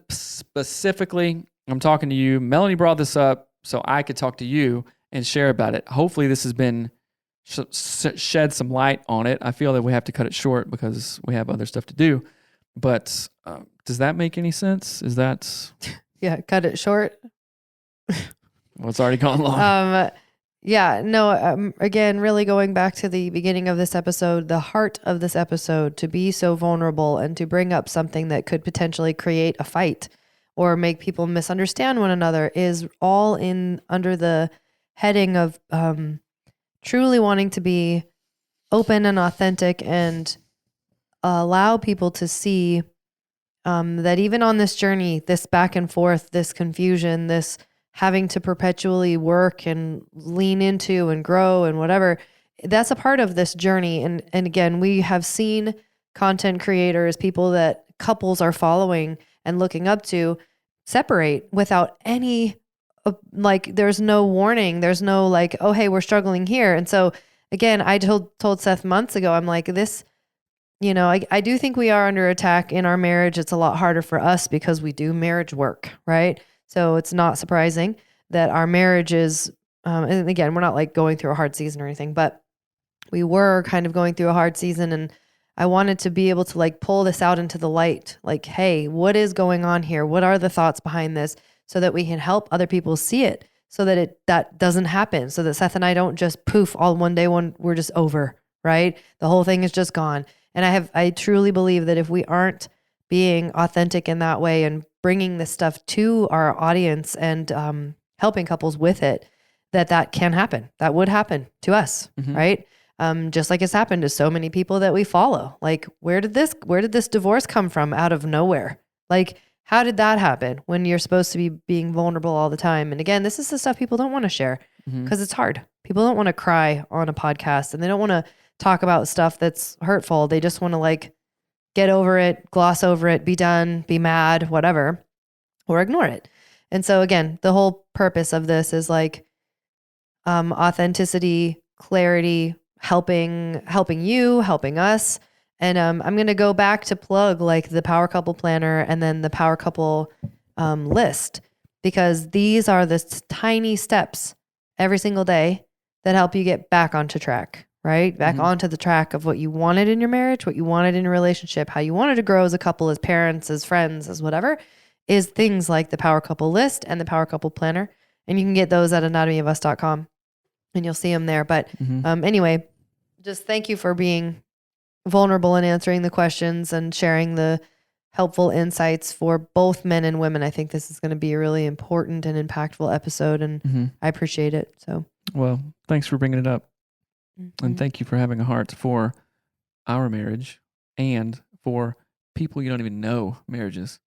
specifically, I'm talking to you. Melanie brought this up so I could talk to you and share about it. Hopefully this has been shed some light on it. I feel that we have to cut it short because we have other stuff to do. But does that make any sense? Is that... Yeah, cut it short. Well, it's already gone long. Again, really going back to the beginning of this episode, the heart of this episode, to be so vulnerable and to bring up something that could potentially create a fight or make people misunderstand one another is all under the heading of truly wanting to be open and authentic and allow people to see that even on this journey, this back and forth, this confusion, this having to perpetually work and lean into and grow and whatever, that's a part of this journey. And again, we have seen content creators, people that couples are following and looking up to, separate without any, like, there's no warning. There's no like, oh, hey, we're struggling here. And so again, I told Seth months ago, I'm like, this, I do think we are under attack in our marriage. It's a lot harder for us because we do marriage work, right? So it's not surprising that our marriage is, and again, we're not like going through a hard season or anything, but we were kind of going through a hard season, and I wanted to be able to like pull this out into the light. Like, hey, what is going on here? What are the thoughts behind this, so that we can help other people see it, so that that doesn't happen, so that Seth and I don't just poof all one day when we're just over, right? The whole thing is just gone. And I truly believe that if we aren't being authentic in that way and bringing this stuff to our audience and helping couples with it, that can happen. That would happen to us, right? Just like it's happened to so many people that we follow. Like, where did this divorce come from out of nowhere? Like, how did that happen when you're supposed to be being vulnerable all the time? And again, this is the stuff people don't want to share because it's hard. People don't want to cry on a podcast, and they don't want to talk about stuff that's hurtful. They just want to like get over it, gloss over it, be done, be mad, whatever, or ignore it. And so again, the whole purpose of this is like authenticity, clarity, helping you, helping us. And I'm going to go back to plug like the Power Couple Planner and then the Power Couple list, because these are the tiny steps every single day that help you get back onto track, right? Back onto the track of what you wanted in your marriage, what you wanted in a relationship, how you wanted to grow as a couple, as parents, as friends, as whatever, is things like the Power Couple list and the Power Couple Planner. And you can get those at anatomyofus.com and you'll see them there. But anyway, just thank you for being vulnerable and answering the questions and sharing the helpful insights for both men and women. I think this is going to be a really important and impactful episode, and I appreciate it. So, well, thanks for bringing it up. And thank you for having a heart for our marriage and for people you don't even know marriages.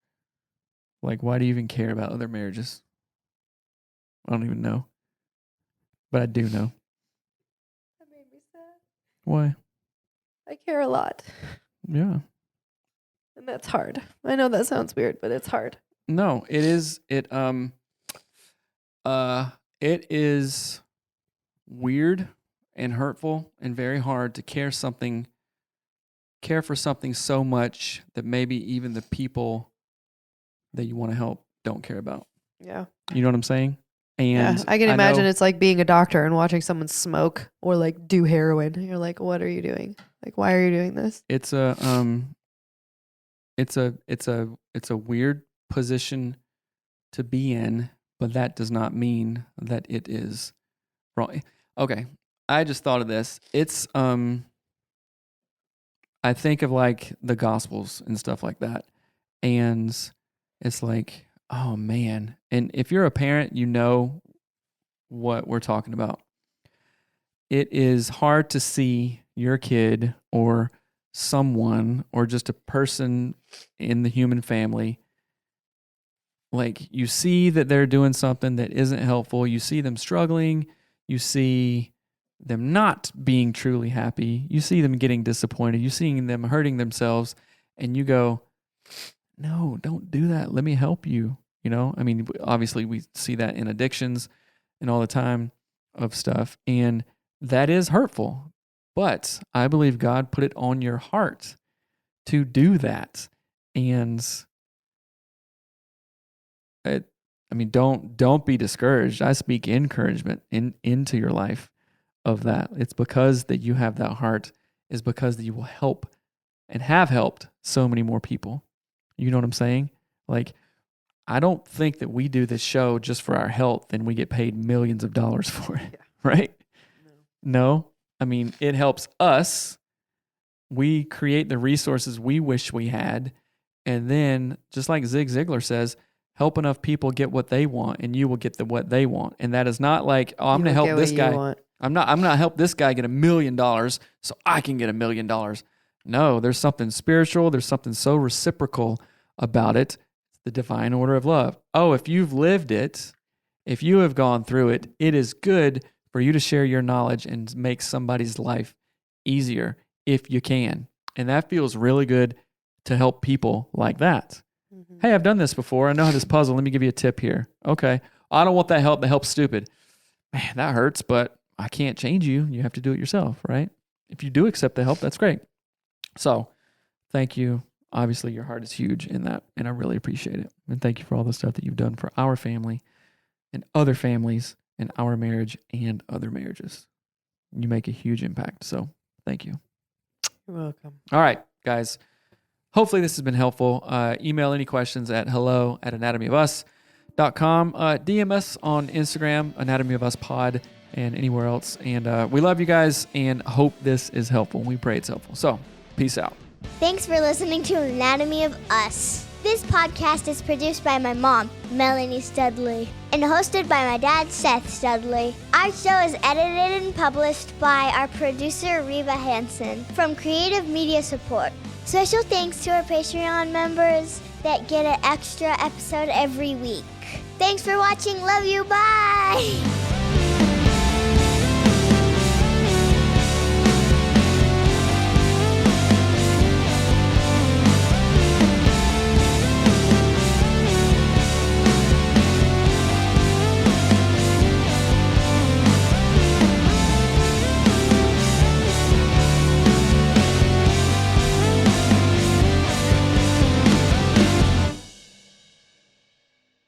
Like, why do you even care about other marriages? I don't even know. But I do know. That made me sad. Why? I care a lot. Yeah. And that's hard. I know that sounds weird, but it's hard. No, it is. It is weird and hurtful and very hard to care for something so much that maybe even the people that you want to help don't care about. Yeah. You know what I'm saying? And yeah, I can imagine it's like being a doctor and watching someone smoke or like do heroin. You're like, what are you doing? Like, why are you doing this? It's a weird position to be in, but that does not mean that it is wrong. Okay. I just thought of this. It's I think of like the Gospels and stuff like that. And it's like, oh man. And if you're a parent, you know what we're talking about. It is hard to see your kid or someone or just a person in the human family. Like, you see that they're doing something that isn't helpful. You see them struggling. You see them not being truly happy. You see them getting disappointed. You see them hurting themselves. And you go, no, don't do that. Let me help you. You know, I mean, obviously we see that in addictions and all the time of stuff. And that is hurtful. But I believe God put it on your heart to do that. And don't be discouraged. I speak encouragement into your life of that. It's because that you have that heart, is because that you will help and have helped so many more people. You know what I'm saying? Like, I don't think that we do this show just for our health and we get paid millions of dollars for it, right? No. I mean, it helps us. We create the resources we wish we had. And then, just like Zig Ziglar says, help enough people get what they want and you will get what they want. And that is not like, oh, I'm going to help this guy. I'm not help this guy get $1 million so I can get $1 million. No, there's something spiritual. There's something so reciprocal about it. The divine order of love. Oh, if you've lived it, if you have gone through it, it is good for you to share your knowledge and make somebody's life easier if you can. And that feels really good to help people like that. Hey, I've done this before. I know how this puzzle. Let me give you a tip here. Okay. I don't want that help. The help's stupid. Man, that hurts, but I can't change you. You have to do it yourself, right? If you do accept the help, that's great. So thank you. Obviously, your heart is huge in that, and I really appreciate it. And thank you for all the stuff that you've done for our family and other families and our marriage and other marriages. You make a huge impact. So thank you. You're welcome. All right, guys. Hopefully this has been helpful. Email any questions at hello@anatomyofus.com. DM us on Instagram, Anatomy of Us Pod, and anywhere else. And we love you guys and hope this is helpful. We pray it's helpful. So peace out. Thanks for listening to Anatomy of Us. This podcast is produced by my mom, Melanie Studley, and hosted by my dad, Seth Studley. Our show is edited and published by our producer, Reba Hansen, from Creative Media Support. Special thanks to our Patreon members that get an extra episode every week. Thanks for watching. Love you. Bye.